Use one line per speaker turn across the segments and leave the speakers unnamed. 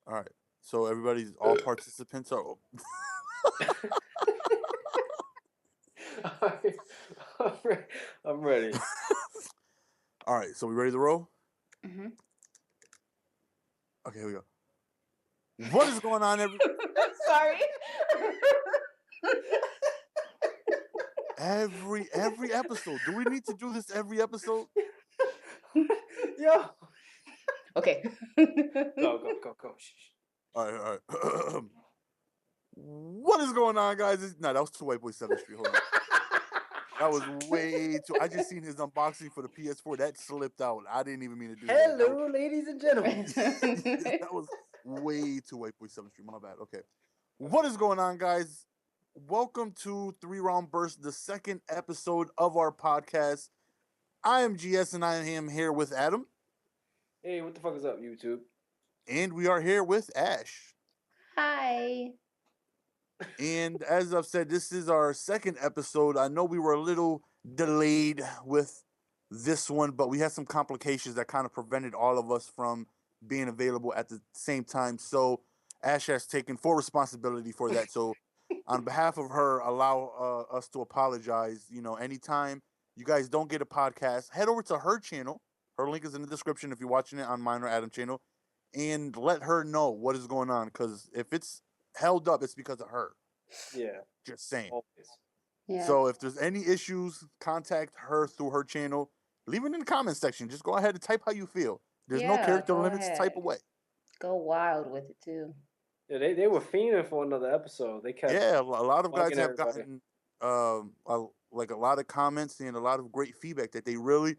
All right. So all participants are.
Alright, I'm ready.
All right. So we ready to roll?
Mm-hmm.
Okay, here we go. What is going on,
Sorry.
every episode? Do we need to do this every episode?
Yo.
Okay.
Go. Shh.
All right. What is going on, guys? That was too White Boy 7th Street. Hold on. That was way too. I just seen his unboxing for the PS4. That slipped out. I didn't even mean to do that.
Hello, ladies and gentlemen.
That was way too White Boy 7th Street. My bad. Okay. What is going on, guys? Welcome to 3 Round Burst, the second episode of our podcast. I am GS and I am here with Adam.
Hey, what the fuck is up, YouTube?
And we are here with Ash.
Hi.
And as I've said, this is our second episode. I know we were a little delayed with this one, but we had some complications that kind of prevented all of us from being available at the same time. So Ash has taken full responsibility for that. So on behalf of her, allow us to apologize. Anytime you guys don't get a podcast, head over to her channel. Her link is in the description if you're watching it on mine or Adam's channel, and let her know what is going on. Because if it's held up, it's because of her.
Yeah.
Just saying.
Always.
Yeah.
So if there's any issues, contact her through her channel. Leave it in the comment section. Just go ahead and type how you feel. There's no character limits.
Ahead.
Type away.
Go wild with it too.
Yeah, they were fiending for another episode. They kept
A lot of guys have
everybody.
gotten a lot of comments and a lot of great feedback that they really,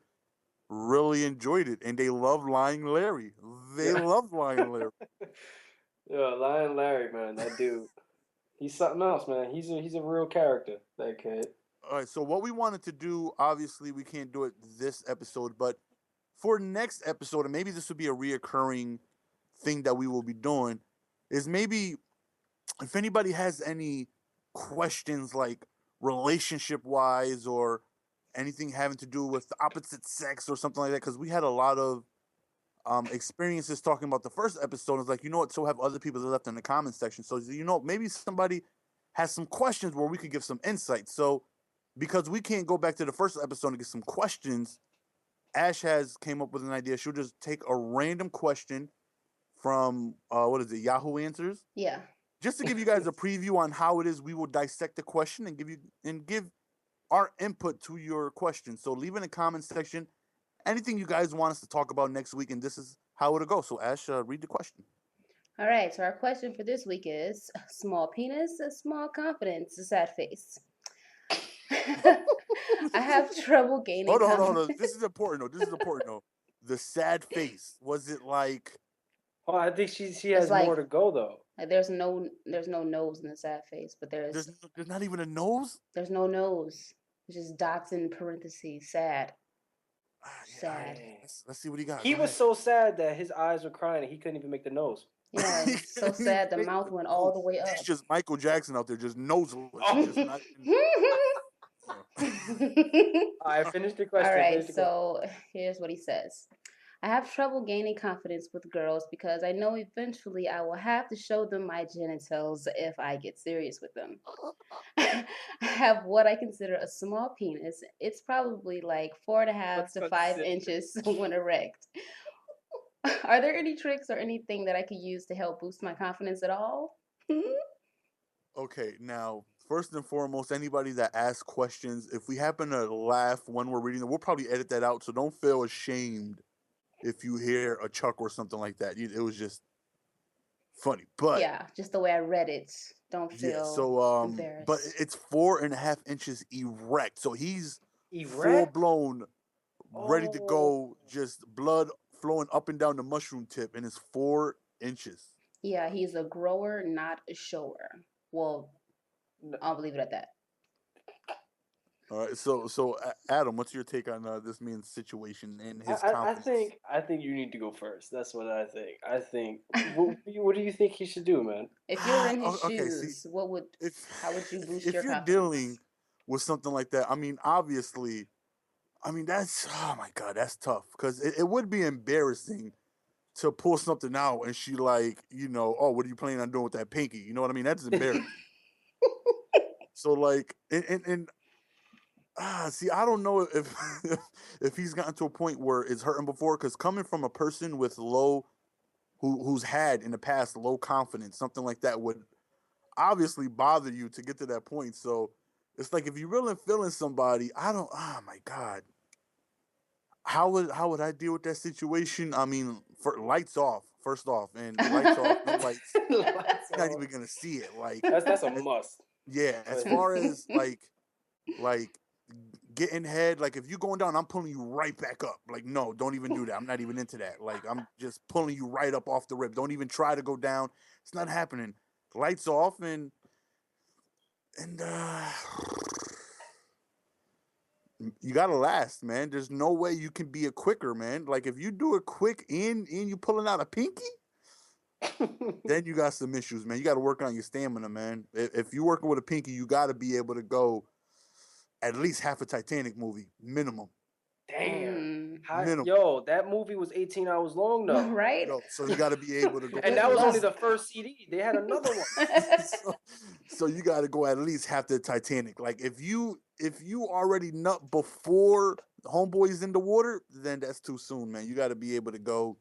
really enjoyed it, and they love Lying Larry. They love Lying Larry.
Yeah, Lion Larry, man, that dude. He's something else, man. He's a real character, that kid.
All right, so what we wanted to do, obviously we can't do it this episode, but for next episode, and maybe this will be a reoccurring thing that we will be doing, is maybe if anybody has any questions like relationship wise or anything having to do with the opposite sex or something like that, because we had a lot of experiences talking about the first episode. It's like, so have other people that left in the comment section. So, maybe somebody has some questions where we could give some insight. So, because we can't go back to the first episode and get some questions, Ash has came up with an idea. She'll just take a random question from Yahoo Answers.
Yeah.
Just to give you guys a preview on how it is, we will dissect the question and give our input to your question. So leave in the comment section anything you guys want us to talk about next week, and this is how it'll go. So Ash, read the question.
All right. So our question for this week is: small penis, a small confidence, a sad face. I have trouble gaining.
Hold on. This is important though. The sad face. Was it like?
Oh, I think she has more to go though.
Like there's no nose in the sad face, but there's
not even a nose.
There's no nose. It's just dots in parentheses. Sad. Sad.
Let's see what he got.
He was so sad that his eyes were crying and he couldn't even make the nose.
Yeah, so sad. The mouth went all the way up.
It's just Michael Jackson out there, just noseless. Not
I finished the question.
All right, so here's what he says. I have trouble gaining confidence with girls because I know eventually I will have to show them my genitals if I get serious with them. I have what I consider a small penis. It's probably like 4.5 to 5 inches when erect. Are there any tricks or anything that I could use to help boost my confidence at all?
Okay, now, first and foremost, anybody that asks questions, if we happen to laugh when we're reading them, we'll probably edit that out, so don't feel ashamed if you hear a chuck or something like that. It was just funny. But
yeah, just the way I read it. Don't feel embarrassed.
But it's 4.5 inches erect. So he's
erect?
full blown, ready to go, just blood flowing up and down the mushroom tip, and it's 4 inches.
Yeah, he's a grower, not a shower. Well, I'll leave it at that.
All right, so Adam, what's your take on this man's situation and his confidence?
I think you need to go first. That's what I think. I think. What do you think he should do, man?
If you're in his shoes, how would you boost your confidence? If
you're dealing with something like that, obviously, that's, oh my God, that's tough, because it would be embarrassing to pull something out and she like, oh, what are you planning on doing with that pinky? You know what I mean? That's embarrassing. So like, and see, I don't know if if he's gotten to a point where it's hurting before, because coming from a person with who's had in the past low confidence, something like that would obviously bother you to get to that point. So it's like, if you're really feeling somebody, I don't. Oh my god, how would I deal with that situation? I mean, for lights off, first off, and lights off, no lights.
Lights
You're not
off.
even gonna see it. Like,
That's a must.
yeah. As
But
far as like getting head, like if you going down, I'm pulling you right back up. Like, no, don't even do that. I'm not even into that. Like, I'm just pulling you right up off the rip. Don't even try to go down. It's not happening. Lights off, and you gotta last, man. There's no way you can be a quicker, man. Like, if you do it quick and you pulling out a pinky, then you got some issues, man. You got to work on your stamina, man. If you're working with a pinky, you got to be able to go at least half a Titanic movie minimum.
damn.
Mm.
Yo, that movie was 18 hours long though.
Right?
So you got to be able to go.
And
Good
that was only
luck.
the first CD. They had another one.
so you got to go at least half the Titanic. Like, if you already nut before homeboy's in the water, then that's too soon, man. You got to be able to go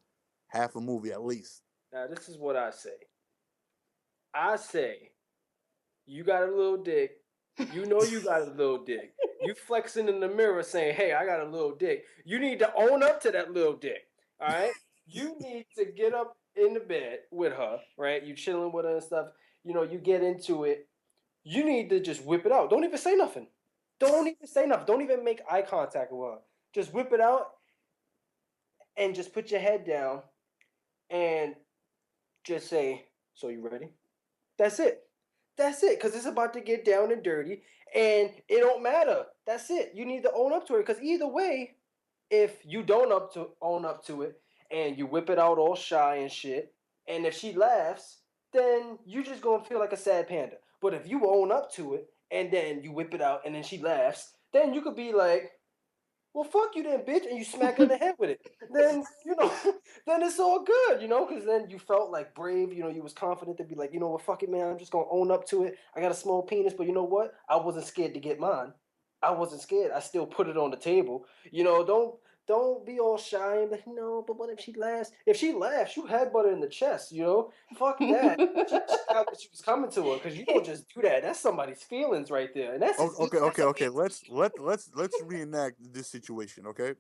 half a movie at least.
Now, this is what I say. I say, you got a little dick. You know you got a little dick. You flexing in the mirror saying, hey, I got a little dick. You need to own up to that little dick. All right? You need to get up in the bed with her, right? You chilling with her and stuff. You get into it. You need to just whip it out. Don't even say nothing. Don't even say nothing. Don't even make eye contact with her. Just whip it out and just put your head down and just say, so you ready? That's it. That's it. Because it's about to get down and dirty. And it don't matter. That's it. You need to own up to it. Because either way, if you don't own up to it and you whip it out all shy and shit, and if she laughs, then you just gonna feel like a sad panda. But if you own up to it and then you whip it out and then she laughs, then you could be like, well, fuck you then, bitch, and you smack her in the head with it. Then, then it's all good, because then you felt like brave, you was confident to be like, well, fuck it, man, I'm just going to own up to it. I got a small penis, but you know what? I wasn't scared to get mine. I wasn't scared. I still put it on the table. Don't be all shy and be like, no, but what if she laughs? If she laughs, you headbutt her in the chest, Fuck that. She got what she was coming to her, because you don't just do that. That's somebody's feelings right there. And that's
Okay. Let's reenact this situation, okay?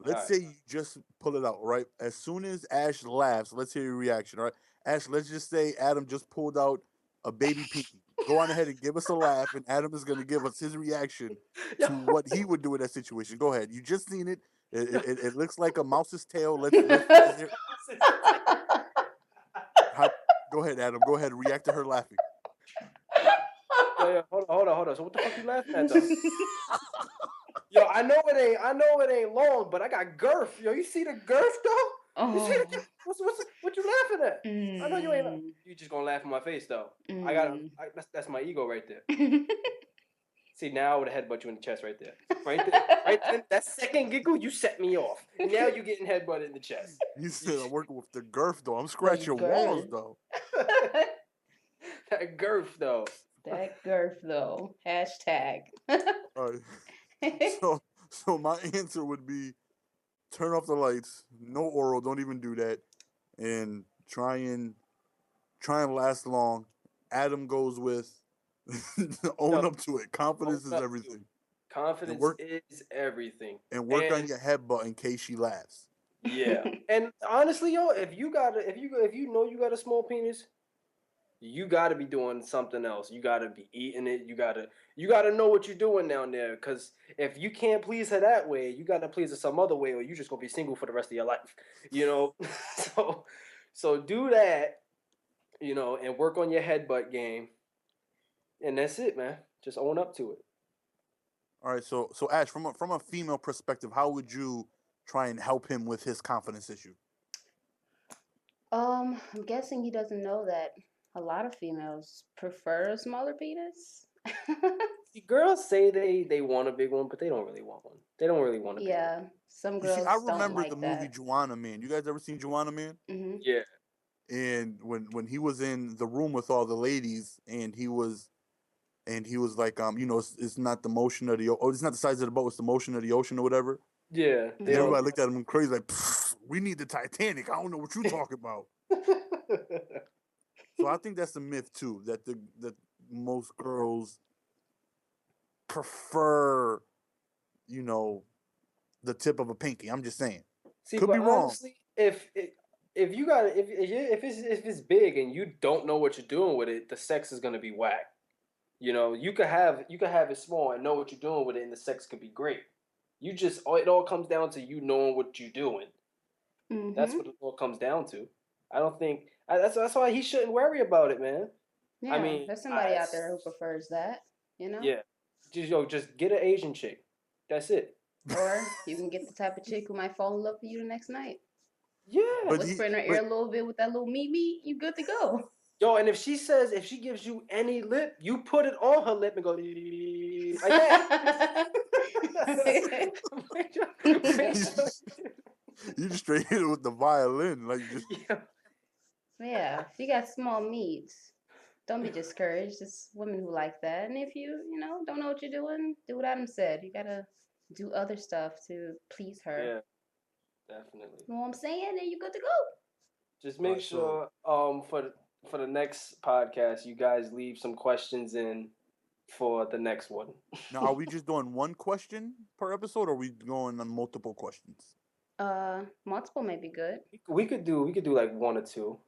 Let's
All
say you just pull it out, right? As soon as Ash laughs, let's hear your reaction, all right? Ash, let's just say Adam just pulled out a baby pinky. Go on ahead and give us a laugh, and Adam is going to give us his reaction to what he would do in that situation. Go ahead. You just seen it. It looks like a mouse's tail. Let's hear. Go ahead, Adam. Go ahead and react to her laughing.
Yeah, hold on. So what the fuck you laughing at though? Yo, I know it ain't long, but I got girth. Yo, you see the girth though? You see the what you laughing at? I know you ain't. You just gonna laugh in my face though. That's my ego right there. See, now I would have headbutt you in the chest right there. Right there. That second giggle, you set me off. Now you getting headbutted in the chest.
You said I'm working with the girth though. I'm scratching walls though.
That girth though.
That girth though. Hashtag.
All right. So my answer would be turn off the lights, no oral, don't even do that, and try and last long. Adam goes with own up to it. Confidence is everything.
Confidence is everything.
And work on your headbutt in case she laughs.
Yeah. And honestly, yo, if you know you got a small penis, you got to be doing something else. You got to be eating it. You got to know what you're doing down there. Because if you can't please her that way, you got to please her some other way, or you just gonna be single for the rest of your life. So do that. And work on your headbutt game. And that's it, man. Just own up to it.
All right. So Ash, from a female perspective, how would you try and help him with his confidence issue?
I'm guessing he doesn't know that a lot of females prefer a smaller penis.
Girls say they want a big one, but they don't really want one. They don't really want a big one.
Yeah, some
You see, I
girls don't
remember the
like
movie
that.
Juana Man. You guys ever seen Juana Man?
Hmm.
Yeah.
And when he was in the room with all the ladies, and he was like, it's not the motion of the it's not the size of the boat, it's the motion of the ocean or whatever.
Yeah.
And
They
Hmm.
don't.
everybody looked at him crazy, like, we need the Titanic. I don't know what you're talking about. So I think that's a myth too, that most girls prefer, the tip of a pinky. I'm just saying.
See,
Could
but
be wrong.
honestly, if you got if it's big and you don't know what you're doing with it, the sex is gonna be whack. You could have it small and know what you're doing with it, and the sex could be great. It all comes down to you knowing what you're doing. That's
Hmm.
what it all comes down to. I don't think that's why he shouldn't worry about it, man. I
Yeah,
mean,
there's somebody out there who prefers that, you know?
yeah, just get an Asian chick. That's it.
Or you can get the type of chick who might fall in love with you the next night.
Yeah.
But
Whisper in her ear a little bit with that little meat, you good to go.
Yo, and if she gives you any lip, you put it on her lip and go like that.
you just straight hit it with the violin, like just.
Yeah.
Yeah, if you got small meat, don't be discouraged. It's women who like that. And if you don't know what you're doing, do what Adam said. You gotta do other stuff to please her.
Yeah, definitely.
You know what I'm saying? And you good to go.
Just
All
make
right,
sure for the next podcast you guys leave some questions in for the next one.
Now, are we just doing one question per episode, or are we going on multiple questions?
Multiple may be good.
We could do like one or two,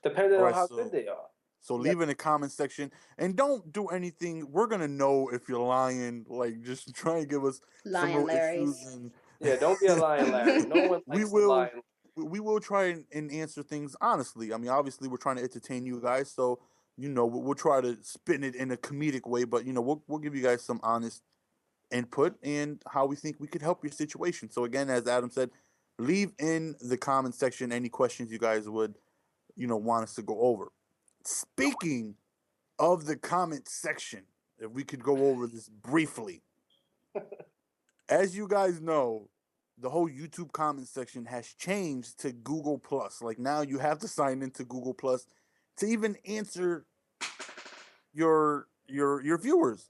depending
All
on
right,
how good they are.
so
Yep.
leave in the comment section, and don't do anything. We're gonna know if you're lying. Like, just try and give us some
Lion
real issues,
Larry's.
and
Yeah, don't be a lying Larry. No one
we
likes a
will
lying.
we will try and answer things honestly. I mean, obviously, we're trying to entertain you guys, so we'll try to spin it in a comedic way, but we'll give you guys some honest input and how we think we could help your situation. So again, as Adam said, leave in the comment section any questions you guys would want us to go over. Speaking of the comment section, if we could go over this briefly, as you guys know, the whole YouTube comment section has changed to Google Plus. Like, now you have to sign into Google Plus to even answer your viewers.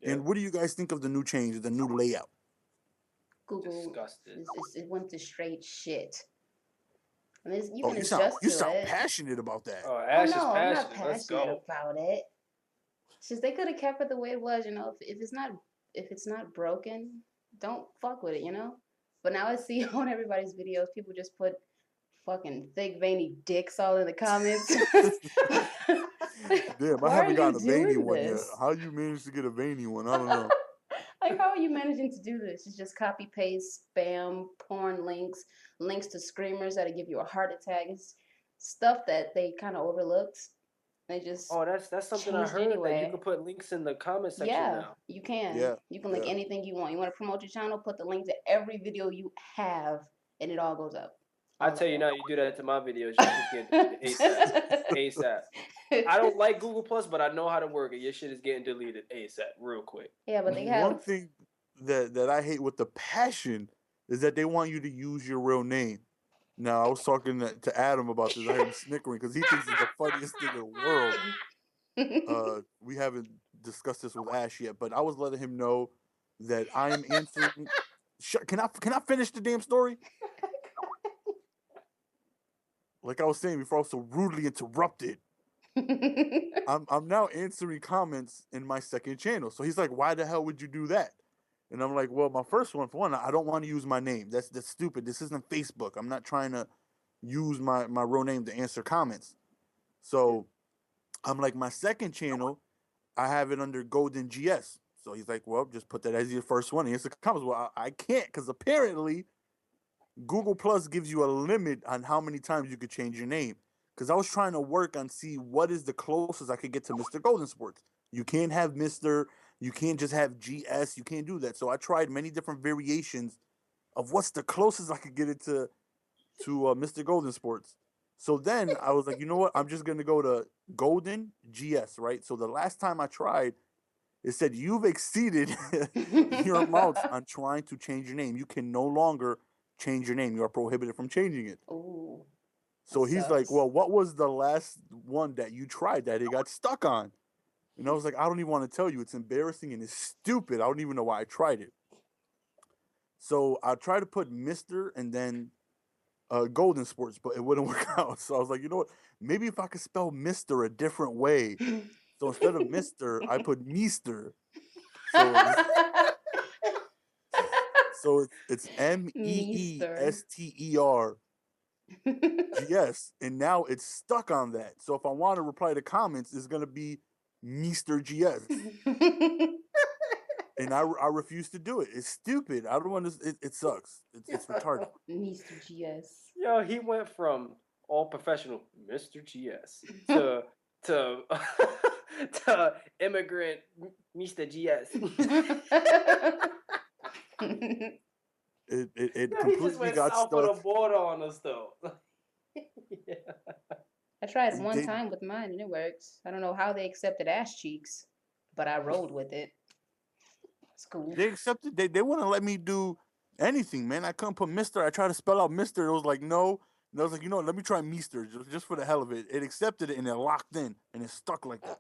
Yeah,
And what do you guys think of the new change, the new layout?
Google
disgusted.
it went to straight shit. I mean, you
Oh,
can
you sound
adjust
you
to
sound
it.
passionate about that.
Oh,
Oh
Ash is
no, I'm not
passionate. Let's
passionate
go.
about it. It's just they could have kept it the way it was. If it's not broken, don't fuck with it. But now I see on everybody's videos, people just put fucking thick veiny dicks all in the comments.
Damn, I
Why are
haven't
you
gotten a veiny
doing
one yet.
this?
How you managed to get a veiny one? I don't know.
Like, how are you managing to do this? It's just copy paste, spam, porn links to screamers that'll give you a heart attack. It's stuff that they kind of overlooked. They just
Oh, that's something I
changed it
heard, that you
anyway.
could put links in the comment section
Yeah,
now.
you can.
Yeah,
You can link
yeah.
anything you want. You want to promote your channel, put the link to every video you have, and it all goes up.
I
All
tell
of
you
it.
now, you do that to my videos, your shit's getting deleted ASAP. ASAP. I don't like Google Plus, but I know how to work it. Your shit is getting deleted ASAP, real quick.
Yeah, but they
One
have.
thing that I hate with the passion is that they want you to use your real name. Now, I was talking to Adam about this. I heard him snickering because he thinks it's the funniest thing in the world. We haven't discussed this with Ash yet, but I was letting him know that I am answering. Can I finish the damn story? Like I was saying before, I was so rudely interrupted. I'm now answering comments in my second channel. So he's like, "Why the hell would you do that?" And I'm like, "Well, my first one, for one, I don't want to use my name. That's stupid. This isn't Facebook. I'm not trying to use my real name to answer comments." So I'm like, my second channel, I have it under Golden GS. So he's like, "Well, just put that as your first one and answer comments." Well, I can't, because apparently Google Plus gives you a limit on how many times you could change your name. Because I was trying to work on see what is the closest I could get to Mr. Golden Sports. You can't have Mr. You can't just have GS. You can't do that. So I tried many different variations of what's the closest I could get it to Mr. Golden Sports. So then I was like, you know what? I'm just gonna go to Golden GS, right? So the last time I tried, It said you've exceeded your amounts on trying to change your name. You can no longer change your name. You are prohibited from changing it.
Ooh,
So
that
he's like,
sucks.
well, what was the last one that you tried that it got stuck on? And I was like, I don't even want to tell you. It's embarrassing and it's stupid. I don't even know why I tried it. So I tried to put Mr. and then Golden Sports, but it wouldn't work out. So I was like, you know what? Maybe if I could spell Mr. a different way. So instead of Mr., I put Meester. So it's
Meester.
MEESTERGS, and now it's stuck on that. So if I want to reply to comments, it's gonna be Meester GS, and I refuse to do it. It's stupid. I don't want to. It sucks. It's retarded.
Meester GS.
Yo, he went from all professional Mr. GS to to to immigrant Mr. GS.
It
Yo, he just
completely
went
got
south of
stuck.
the border on us though. Yeah.
I tried one
They
time with mine and it works. I don't know how they accepted AshChicaa, but I rolled with it. It's cool.
they accepted. They wouldn't let me do anything, man. I couldn't put Mister. I tried to spell out Mister. It was like no. And I was like, you know what? Let me try Meester just for the hell of it. It accepted it and it locked in and it stuck like that.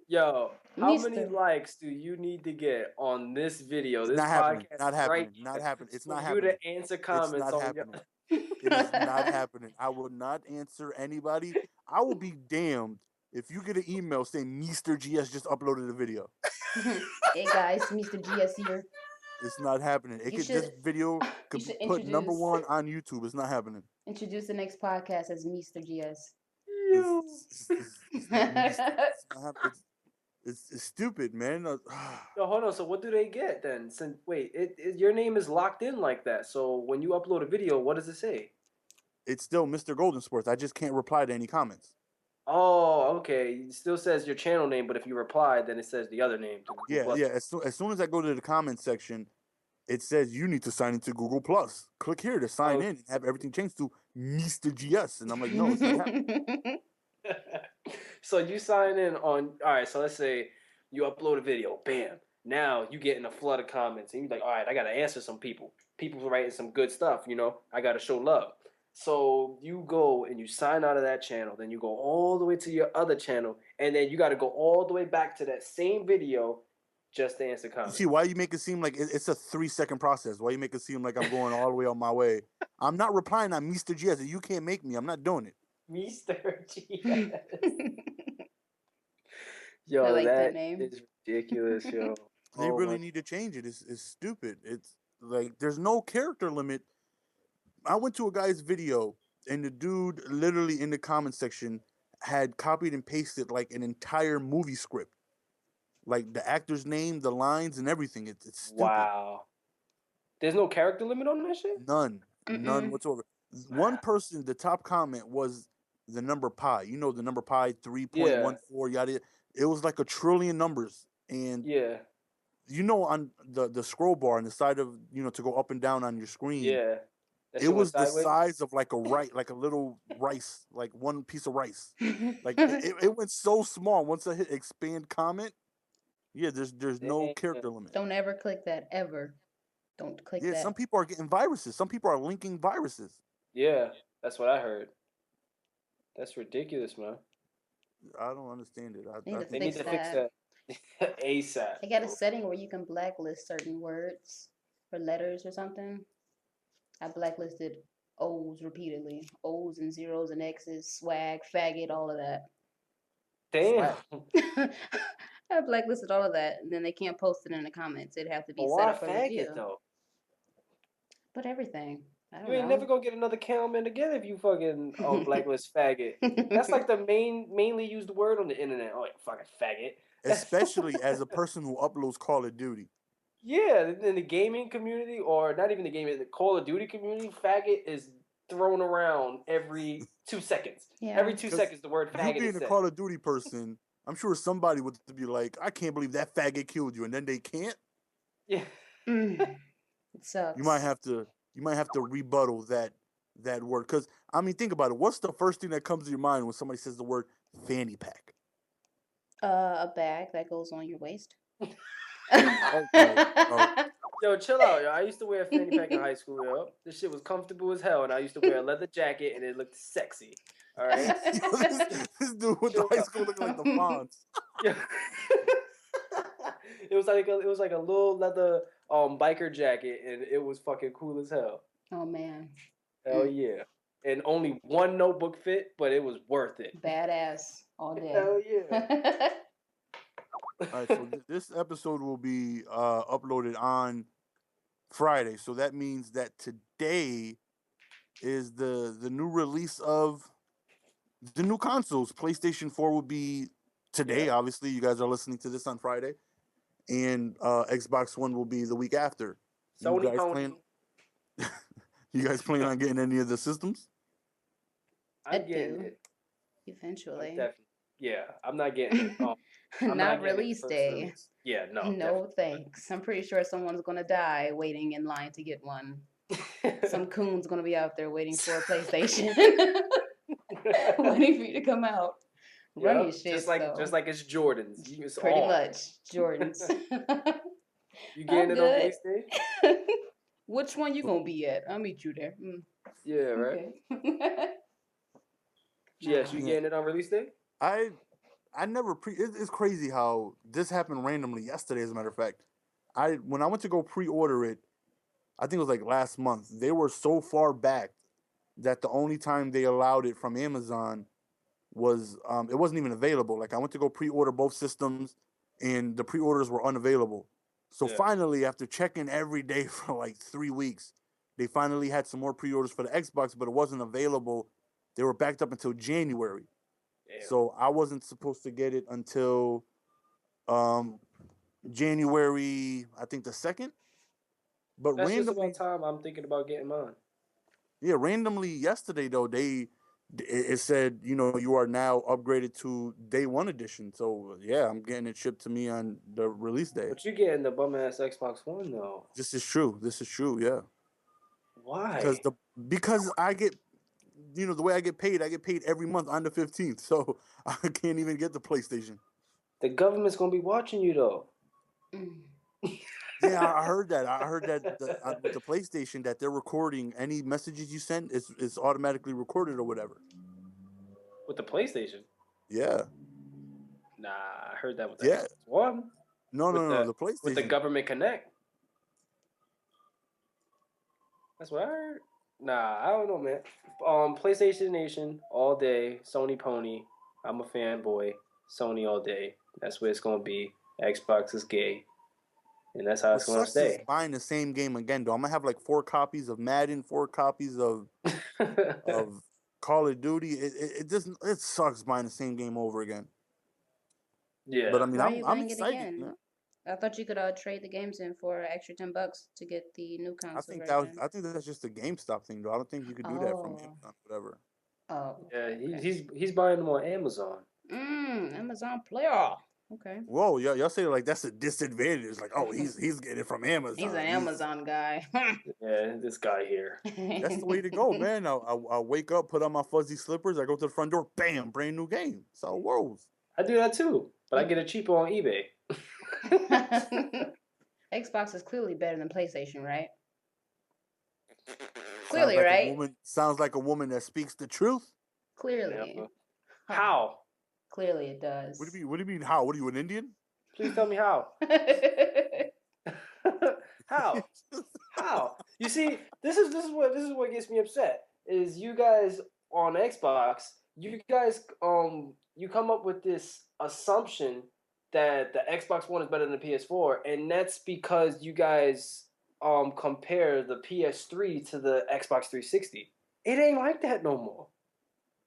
Yo, how many
Meester.
likes do you need to get on this video,
It's
this
not happening.
podcast
Not
right
happening. Not
here,
happening. It's
for
not
you
happening.
to answer
It's
comments
not
on your
happening. It is not happening. I will not answer anybody. I will be damned if you get an email saying Meester GS just uploaded a video.
Hey guys, Mr. GS here.
It's not happening.
You
This
should
video
you
could
should
put number
introduce
one on YouTube. It's not happening.
introduce the next podcast as Mr. GS.
Yo.
It's not Meester. It's not happening. It's stupid, man.
Yo, hold on. So what do they get then? Since wait, your name is locked in like that. So when you upload a video, what does it say?
It's still MrGoldenSports. I just can't reply to any comments.
Oh, okay. It still says your channel name, but if you reply, then it says the other name to Google
Yeah,
Plus.
yeah. As soon as I go to the comments section, it says you need to sign into Google Plus. Click here to sign in and have everything changed to Mr. GS. And I'm like, no, it's not happening.
So you sign in on. All right. So let's say you upload a video. Bam. Now you get in a flood of comments, and you're like, all right, I gotta answer some people. People writing some good stuff. I gotta show love. So you go and you sign out of that channel. Then you go all the way to your other channel, and then you got to go all the way back to that same video just to answer
You
comments.
see, why you make it seem like it's a 3-second process? Why you make it seem like I'm going all the way on my way? I'm not replying on Mr. GS. You can't make me. I'm not doing it.
Mr. GS.
I
Yo,
like that
that
name.
is ridiculous, yo.
They
Oh
really
my.
need to change it. It's stupid. It's like there's no character limit. I went to a guy's video and the dude literally in the comment section had copied and pasted like an entire movie script. Like the actor's name, the lines, and everything. It's stupid.
Wow. There's no character limit on that shit?
None
Mm-mm.
whatsoever. One person, the top comment was the number pi. You know the number pi, 3.14, yada. It was like a trillion numbers, and
Yeah.
on the scroll bar on the side of to go up and down on your screen.
Yeah. That
It
shit went
was the
sideways?
size of like like a little rice, like one piece of rice. Like it went so small. Once I hit expand comment, yeah, there's no
Damn.
character limit.
Don't ever click that ever. Don't click
Yeah,
that.
some people are getting viruses. Some people are linking viruses.
Yeah, that's what I heard. That's ridiculous, man.
I don't understand it.
They need to
They need
fix
to fix
that.
that ASAP.
They got a setting where you can blacklist certain words or letters or something. I blacklisted O's repeatedly. O's and zeros and X's, swag, faggot, all of that.
Damn.
I blacklisted all of that, and then they can't post it in the comments. It'd have to be
But
set
why
up for
faggot
review.
though?
But everything. I don't
You ain't
know.
never gonna get another comment again if you fucking blacklist faggot. That's like the mainly used word on the internet. Oh, you fucking faggot.
Especially as a person who uploads Call of Duty.
Yeah, in the gaming community, or not even the gaming, the Call of Duty community, faggot is thrown around every 2 seconds.
Yeah.
Every 2
'Cause
seconds, the word
You
faggot
being
is
a
said.
Call of Duty person, I'm sure somebody would be like, I can't believe that faggot killed you, and then they can't.
Yeah.
It sucks.
You might have to rebuttal that word. Because I mean, think about it. What's the first thing that comes to your mind when somebody says the word fanny pack?
A bag that goes on your waist.
Oh, no.
Yo, chill out, yo. I used to wear a fanny pack in high school, yo. This shit was comfortable as hell, and I used to wear a leather jacket, and it looked sexy. All right,
Yo, this dude with the
chill
high
out.
school looking like the Fonz.
Yeah. It was like a little leather biker jacket, and it was fucking cool as hell.
Oh man,
Hell yeah. And only one notebook fit, but it was worth it.
badass all day.
Hell yeah.
All right, so this episode will be uploaded on Friday. So that means that today is the new release of the new consoles. PlayStation 4 will be today.
Yeah.
Obviously, you guys are listening to this on Friday, and Xbox One will be the week after. You
Sony
guys
Pony.
plan? You guys plan on getting any of the systems?
I
I'm getting
do.
it.
Eventually.
Definitely. Yeah, I'm not getting it. I'm
Not
getting it
release
first
day.
release. Yeah, no.
No thanks. I'm pretty sure someone's gonna die waiting in line to get one.
Definitely.
Some coon's gonna be out there waiting for a PlayStation, waiting for you to come out. Run your
Yep,
shit,
just like it's Jordans. It's
pretty
on.
much Jordans.
You
I'm
getting it on
good.
release day?
Which one you gonna be at? I'll meet you there.
Yeah, right.
Okay.
Yes, you
Yeah.
getting it on release day?
I never it's crazy how this happened randomly yesterday. As a matter of fact, when I went to go pre-order it, I think it was like last month. They were so far back that the only time they allowed it from Amazon was it wasn't even available. Like I went to go pre-order both systems, and the pre-orders were unavailable. So
Yeah.
finally, after checking every day for like 3 weeks, they finally had some more pre-orders for the Xbox, but it wasn't available. They were backed up until January.
Damn.
So I wasn't supposed to get it until um, January, I think the 2nd. But
That's just
randomly,
about time I'm thinking about getting mine.
yeah, randomly yesterday though it said you are now upgraded to day one edition. So yeah, I'm getting it shipped to me on the release day.
But you getting the bum ass Xbox One though.
This is true. This is true. Yeah,
Why?
because I get the way I get paid every month on the 15th. So I can't even get the PlayStation.
The government's gonna be watching you though.
Yeah, I heard that. I heard that with the PlayStation that they're recording any messages you send. It's automatically recorded or whatever.
With the PlayStation?
Yeah.
Nah, I heard that with the
Yeah.
Xbox One.
No, the PlayStation.
With the government connect. That's what I heard. Nah, I don't know, man. PlayStation Nation all day. Sony Pony. I'm a fanboy. Sony all day. That's where it's gonna be. Xbox is gay. And that's how
What
it's gonna
sucks is
stay.
buying the same game again, though. I'm gonna have like 4 copies of Madden, 4 copies of Call of Duty. It sucks buying the same game over again.
Yeah.
But I mean,
Why are you
I'm
buying it
excited.
again?
Yeah.
I thought you could trade the games in for an extra $10 to get the new console version.
I think that's just a GameStop thing, though. I don't think you could do that from
Oh.
Amazon, whatever.
Oh.
Yeah,
Okay.
he's buying them on Amazon.
Amazon Player. Okay.
Whoa, y'all say like that's a disadvantage. Like, oh, he's getting it from Amazon.
He's an Amazon guy.
Yeah, this guy here.
That's the way to go, man. I wake up, put on my fuzzy slippers, I go to the front door, bam, brand new game. So it rolls.
I do that too, but I get it cheaper on eBay.
Xbox is clearly better than PlayStation, right?
Sounds
Clearly,
like
right?
Sounds like a woman that speaks the truth.
Clearly.
Yeah. How?
Clearly it does.
What do you mean? How? What are you, an Indian?
Please tell me how. How? How? You see, this is what gets me upset. Is you guys on Xbox, you guys you come up with this assumption that the Xbox One is better than the PS4, and that's because you guys compare the PS3 to the Xbox 360. It ain't like that no more.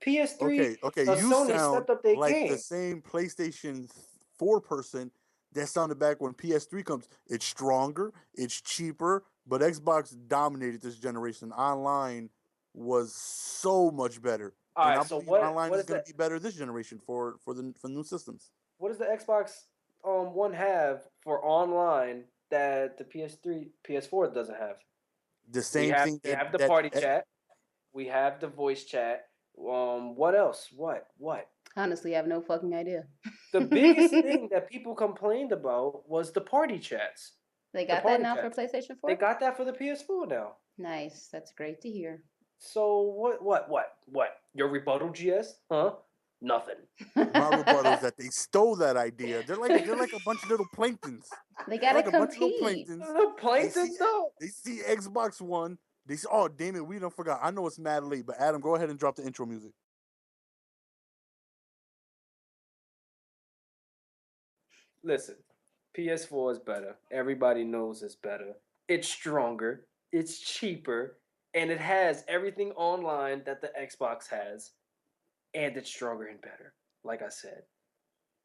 PS3,
Okay. You
Sony
sound
stepped up their
like
game.
the same PlayStation 4 person that sounded back when PS3 comes. It's stronger, it's cheaper, but Xbox dominated this generation. Online was so much better.
All
And
right,
I
so
believe
what
online is
is
going
that?
to be better this generation for new systems.
What does the Xbox One have for online that the PS4 doesn't have?
The same thing
we have the party chat. We have the voice chat. What else? What?
Honestly, I have no fucking idea.
The biggest thing that people complained about was the party chats.
They
The
got that
party
now for
chats.
PlayStation
They
4?
got that for the PS4 now.
Nice. That's great to hear.
So what? Your rebuttal, GS? Huh? Nothing.
My rebuttal is that they stole that idea. They're like a bunch of little planktons.
They
They're
gotta
like a bunch of little
compete.
planktons.
The
They see
plankton though.
they see Xbox One. They say, "Oh, damn it, we don't forgot." I know it's mad late, but Adam, go ahead and drop the intro music.
Listen, PS4 is better. Everybody knows it's better. It's stronger. It's cheaper, and it has everything online that the Xbox has, and it's stronger and better. Like I said.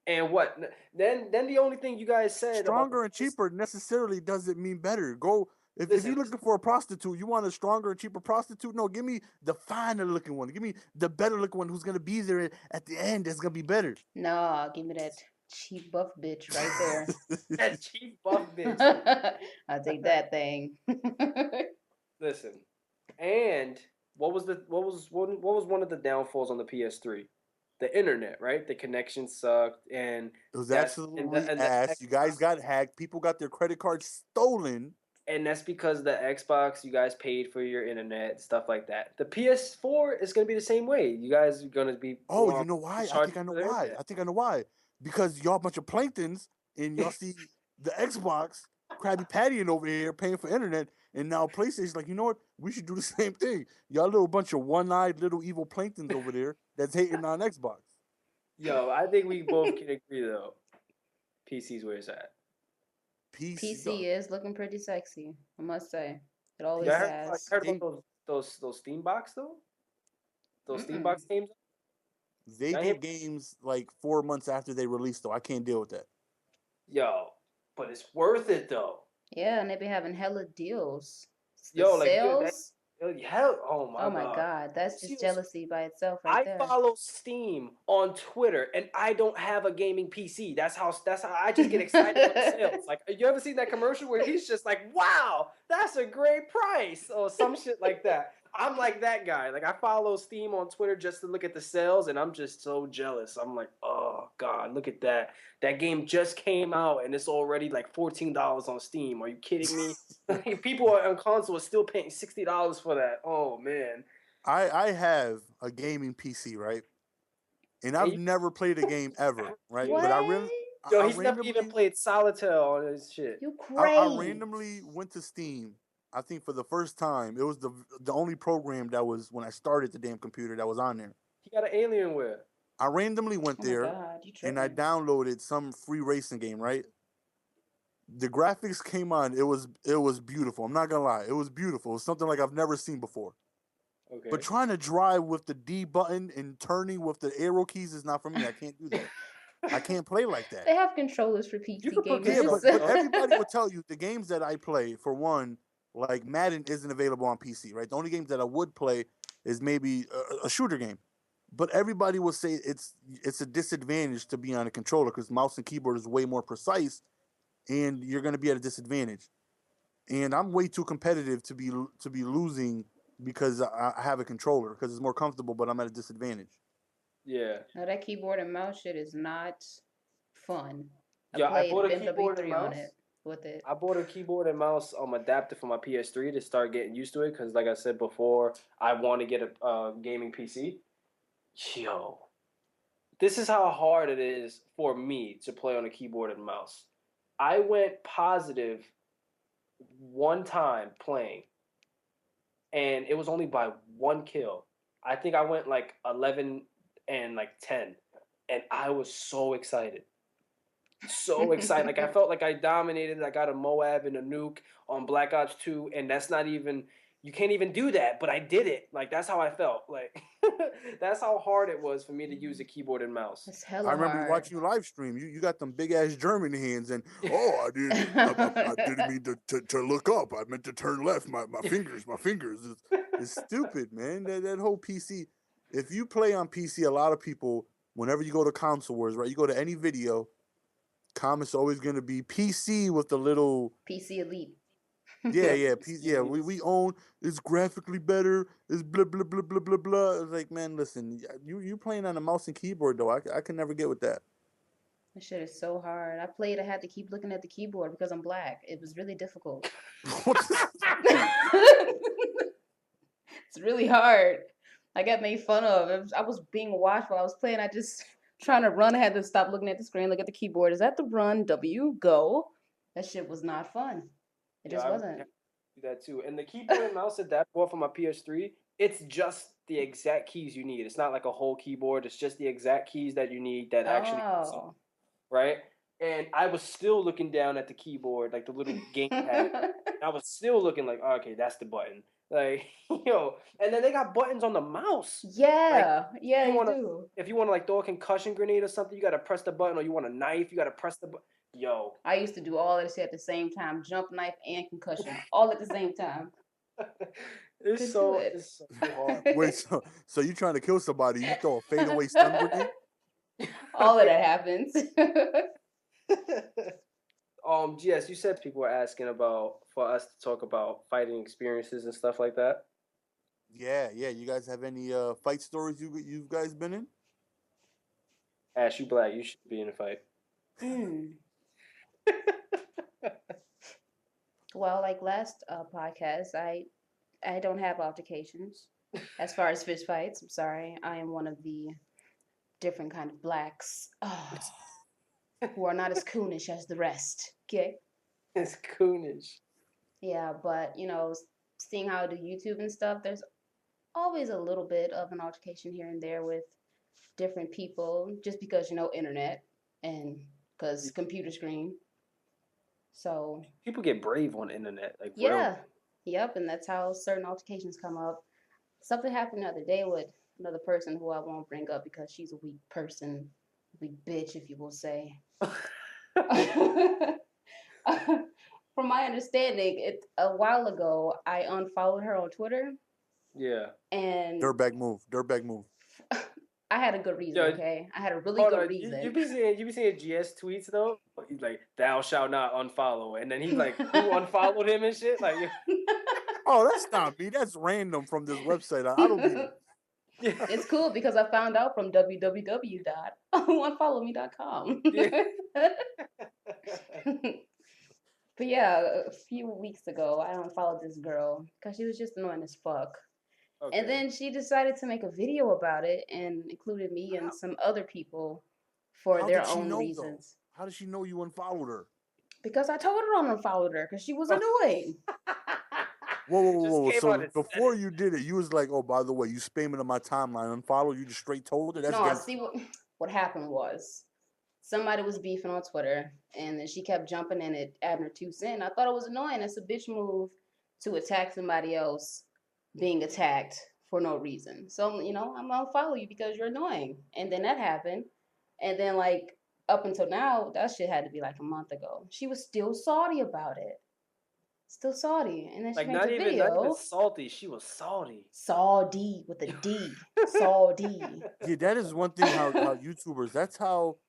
And what? Then the only thing you guys said about
Stronger and cheaper necessarily doesn't mean better. Go if
listen,
you're looking for a prostitute, you want a stronger and cheaper prostitute? No, give me the finer looking one. Give me the better looking one who's gonna be there at the end. That's gonna be better.
No, give me that cheap buff bitch right there.
that cheap buff bitch.
I'll take that thing.
Listen, and what was one of the downfalls on the PS3? The internet, right? The connection sucked, and
It was
that's
absolutely
and the
ass. You guys got hacked. People got their credit cards stolen.
and that's because the Xbox, you guys paid for your internet, stuff like that. The PS4 is gonna be the same way. You guys are gonna be
Oh, you know why? I think I
charging
know
for the
why.
internet.
I think I know why. Because y'all a bunch of planktons and y'all see the Xbox Krabby Pattying over here paying for internet, and now PlayStation's like, you know what? We should do the same thing. Y'all little bunch of one-eyed little evil planktons over there that's hating on Xbox.
Yo, I think we both can agree though. PC's where it's at.
PC is looking pretty sexy, I must say. It always
You
has.
heard about those Steam box though? Those Steam
Mm-mm.
box games?
They
Y'all
get
hear-
games like 4 months after they release, though. I can't deal with that.
Yo, but it's worth it though.
Yeah, and they be having hella deals. The
Yo, like that
sales.
hell, oh
Oh
my
my
god.
God, that's just
Seriously.
jealousy by itself right
I
there.
follow Steam on Twitter, and I don't have a gaming PC. That's how I just get excited for the sales. Like, you ever seen that commercial where he's just like, "Wow, that's a great price," or some shit like that. I'm like that guy. Like, I follow Steam on Twitter just to look at the sales, and I'm just so jealous. I'm like, "Oh God, look at that! That game just came out, and it's already like $14 on Steam. Are you kidding me? People on console are still paying $60 for that. Oh man."
I have a gaming PC, right? And I've
And
never played a game ever, right?
What?
But
Yo,
I
he's never even
randomly
played Solitaire on his shit.
You
I
crazy.
randomly went to Steam. I think for the first time, it was the only program that was when I started the damn computer that was on there.
He got an Alienware.
I randomly went
Oh my
there
God, you
and I
tripping.
downloaded some free racing game, right? The graphics came on. It was beautiful. I'm not gonna lie, it was beautiful. It was something like I've never seen before.
Okay.
But trying to drive with the D button and turning with the arrow keys is not for me. I can't do that. I can't play like that.
They have controllers for
You
PC
could put
Yeah,
gamers.
but everybody will tell you the games that I play, for one, like Madden isn't available on PC, right? The only games that I would play is maybe a shooter game. But everybody will say it's a disadvantage to be on a controller because mouse and keyboard is way more precise, and you're going to be at a disadvantage. And I'm way too competitive to be losing because I have a controller because it's more comfortable, but I'm at a disadvantage.
Yeah.
No, that keyboard and mouse shit is not fun.
Yeah, I
played
bought a keyboard and
MW3 on
mouse.
it with it.
I bought a keyboard and mouse adapter for my PS3 to start getting used to it because, like I said before, I want to get a gaming PC. Yo, this is how hard it is for me to play on a keyboard and mouse. I went positive one time playing, and it was only by one kill. I think I went like 11 and like 10, and I was so excited. So excited. Like, I felt like I dominated. I got a Moab and a nuke on Black Ops 2, and that's not even, you can't even do that, but I did it. Like, that's how I felt. Like, that's how hard it was for me to use a keyboard and mouse.
It's
I
hella
remember
hard.
watching you live stream. You got them big ass German hands, and I didn't mean to look up. I meant to turn left. My fingers. It's stupid, man. That whole PC. If you play on PC, a lot of people, whenever you go to console wars, right? You go to any video, comments always gonna be PC with the little
PC Elite.
We own, it's graphically better, it's blah blah blah blah blah blah. It's like, man, listen, you playing on a mouse and keyboard though. I can never get with that.
That shit is so hard. I had to keep looking at the keyboard because I'm black. It was really difficult. It's really hard. I got made fun of. I was being watched while I was playing. I just trying to run. I had to stop looking at the screen, look at the keyboard. Is that the run? W go. That shit was not fun. It
Yo,
just
I would
wasn't.
do that too. And the keyboard and mouse that I bought for my PS3, it's just the exact keys you need. It's not like a whole keyboard. It's just the exact keys that you need that actually,
Oh.
right? And I was still looking down at the keyboard, like the little gamepad. I was still looking like, oh, okay, that's the button. Like, yo, and then they got buttons on the mouse.
Yeah, yeah, you
wanna,
do.
If you want to like throw a concussion grenade or something, you gotta press the button. Or you want a knife, you gotta press the button. Yo,
I used to do all this shit at the same time: jump, knife, and concussion, all at the same time.
it's so hard.
Wait, so you trying to kill somebody? You throw a fadeaway stun grenade?
All of that happens.
GS, you said people were asking about for us to talk about fighting experiences and stuff like that.
Yeah. You guys have any fight stories you guys been in?
Ash, you black, you should be in a fight.
Well, like last podcast, I don't have altercations as far as fist fights. I'm sorry, I am one of the different kind of blacks who are not as coonish as the rest. Okay.
It's coonish.
Yeah, but seeing how I do YouTube and stuff, there's always a little bit of an altercation here and there with different people, just because internet and because computer screen. So
people get brave on the internet, like
yeah, yep, and that's how certain altercations come up. Something happened the other day with another person who I won't bring up because she's a weak person, weak bitch, if you will say. From my understanding, a while ago I unfollowed her on Twitter.
Yeah.
And
dirtbag move.
I had a good reason, okay? I had a really good reason.
You be seeing GS tweets though. He's like, "Thou shalt not unfollow," and then he's like, "Who unfollowed him and shit?" Like,
oh, that's not me. That's random from this website. I don't mean.
It's cool because I found out from www.unfollowme.com. Yeah. But yeah, a few weeks ago, I unfollowed this girl because she was just annoying as fuck. Okay. And then she decided to make a video about it and included me and some other people for their own reasons.
Though? How did she know you unfollowed her?
Because I told her I unfollowed her because she was annoying.
Whoa. So before you did it, you was like, oh, by the way, you spamming on my timeline. Unfollow, you just straight told her? That's
no, see what happened was somebody was beefing on Twitter and then she kept jumping in it, adding her 2 cents. I thought it was annoying. It's a bitch move to attack somebody else being attacked for no reason. So, I'm gonna follow you because you're annoying. And then that happened. And then like up until now, that shit had to be like a month ago. She was still salty about it. Still salty. And then she made a video.
Not even salty. She was salty.
Salty with a D. Salty.
Yeah, that is one thing how YouTubers, that's how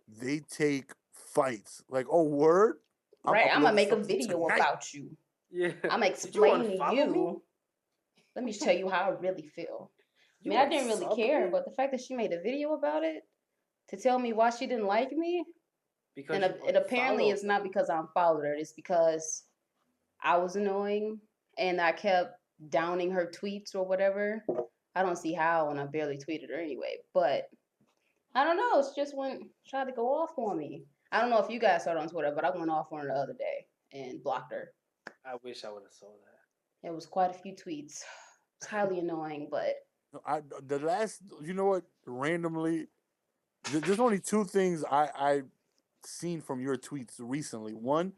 they take fights. Like, oh, word?
Right, I'm gonna make a video about you.
Yeah.
I'm explaining to you. Let me tell you how I really feel. I mean, I didn't really care, but the fact that she made a video about it to tell me why she didn't like me, because it apparently it's not because I unfollowed her. It's because I was annoying and I kept downing her tweets or whatever. I don't see how, and I barely tweeted her anyway. But I don't know. It's just tried to go off on me. I don't know if you guys saw it on Twitter, but I went off on her the other day and blocked her.
I wish I would have saw that.
It was quite a few tweets. It's highly annoying, but
you know what? Randomly, there's only 2 things I seen from your tweets recently. One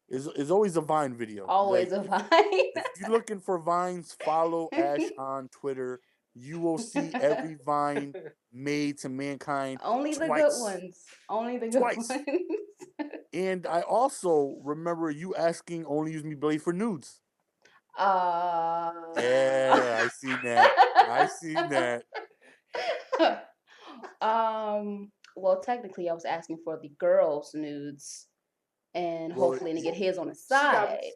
is always a Vine video.
Always a Vine.
If you're looking for Vines, follow Ash on Twitter. You will see every Vine made to mankind.
Only the good ones. Only the good ones.
And I also remember you asking Only Use Me Blade for nudes. Yeah, I seen that.
Well, technically, I was asking for the girls' nudes, and hopefully to get his on the side.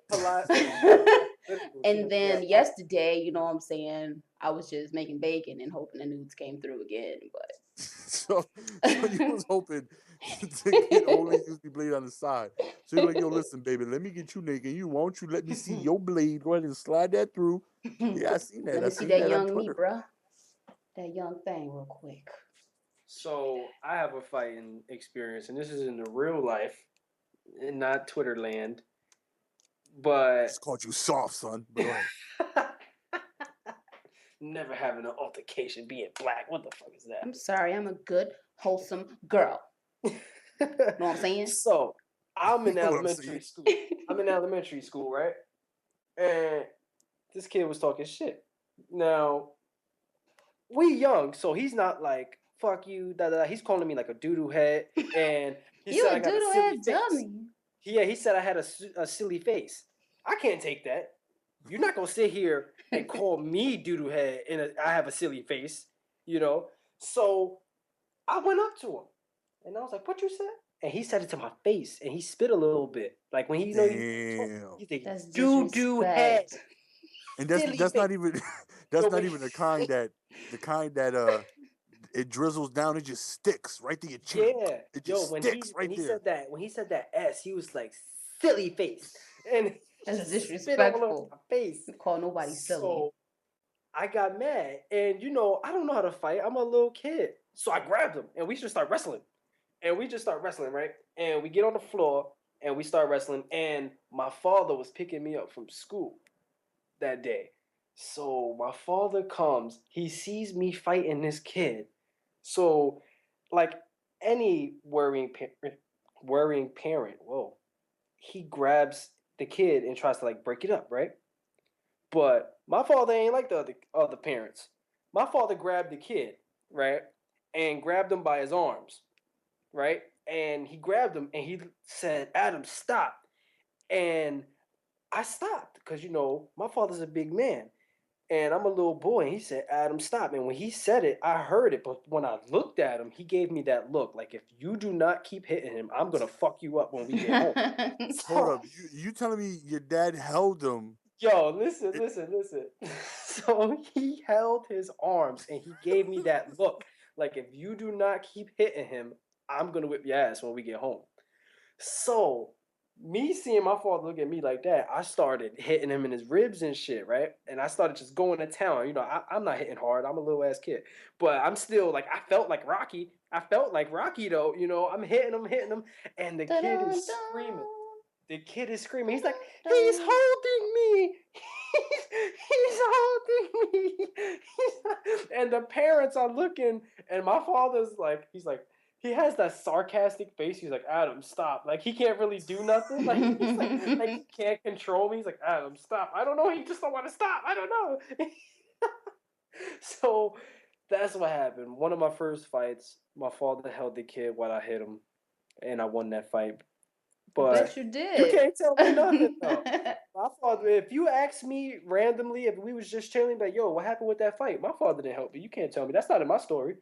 And then yesterday, you know what I'm saying, I was just making bacon and hoping the nudes came through again. But
so you was hoping The kid only used the blade on the side. So he's like, yo, listen, baby, let me get you naked. Won't you let me see your blade? Go ahead and slide that through. Yeah, I seen that.
Let
I
me see
seen
that
that on
young meat,
Twitter.
bruh. That young thing, real quick.
So I have a fighting experience, and this is in the real life, and not Twitter land. But
Just called you soft, son. But go ahead.
never having an altercation, being black. What the fuck is that?
I'm sorry. I'm a good, wholesome girl. Know what I'm saying?
So I'm in
You know what I'm
elementary
saying?
school. I'm in elementary school, right? And this kid was talking shit. Now we young, so he's not like fuck you. Da, da, da. He's calling me like a doo-doo head, and he
You
said
a
I got a
doodle
silly
head
face.
dummy.
Yeah, he said I had a silly face. I can't take that. You're not gonna sit here and call me doo-doo head and I have a silly face, you know. So I went up to him and I was like, "What you said?" And he said it to my face and he spit a little bit, like when he you
Damn.
he's like
That's
doo-doo head,
disrespect.
And
silly
that's
face.
not even that's
Yo,
not
but
even the kind that it drizzles down, it just sticks right to your chin.
yeah,
It
yo,
just sticks
when
right
he
there.
said that S, he was like silly face, and he
That's
just spit all over
disrespectful.
my face.
You call nobody silly.
So I got mad, and I don't know how to fight. I'm a little kid, so I grabbed him, and we just start wrestling, right? And we get on the floor, and we start wrestling, and my father was picking me up from school that day. So my father comes, he sees me fighting this kid. So, like any worrying parent, whoa, he grabs the kid and tries to like break it up, right? But my father ain't like the other parents. My father grabbed the kid, right, and grabbed him by his arms, right, and he grabbed him and he said, "Adam, stop!" And I stopped because my father's a big man and I'm a little boy. And he said, "Adam, stop!" And when he said it, I heard it. But when I looked at him, he gave me that look like, if you do not keep hitting him, I'm gonna fuck you up when we get home.
Hold
So,
up. You telling me your dad held him?
yo, listen,
It,
listen, listen. So he held his arms and he gave me that look like, if you do not keep hitting him, I'm gonna whip your ass when we get home. So, me seeing my father look at me like that, I started hitting him in his ribs and shit, right? And I started just going to town. I'm not hitting hard. I'm a little ass kid, but I'm still like, I felt like Rocky. I felt like Rocky though. I'm hitting him, and the kid is screaming. The kid is screaming. He's like, "He's holding me. He's holding me." And the parents are looking, and my father's like, he has that sarcastic face. He's like, "Adam, stop!" Like he can't really do nothing. Like he's like he can't control me. He's like, "Adam, stop!" I don't know. He just don't want to stop. I don't know. So that's what happened. One of my first fights, my father held the kid while I hit him, and I won that fight.
I
But
bet you did.
you can't tell me nothing though. My father, if you ask me randomly, if we was just chilling, like, "Yo, what happened with that fight?" My father didn't help me. You can't tell me. That's not in my story.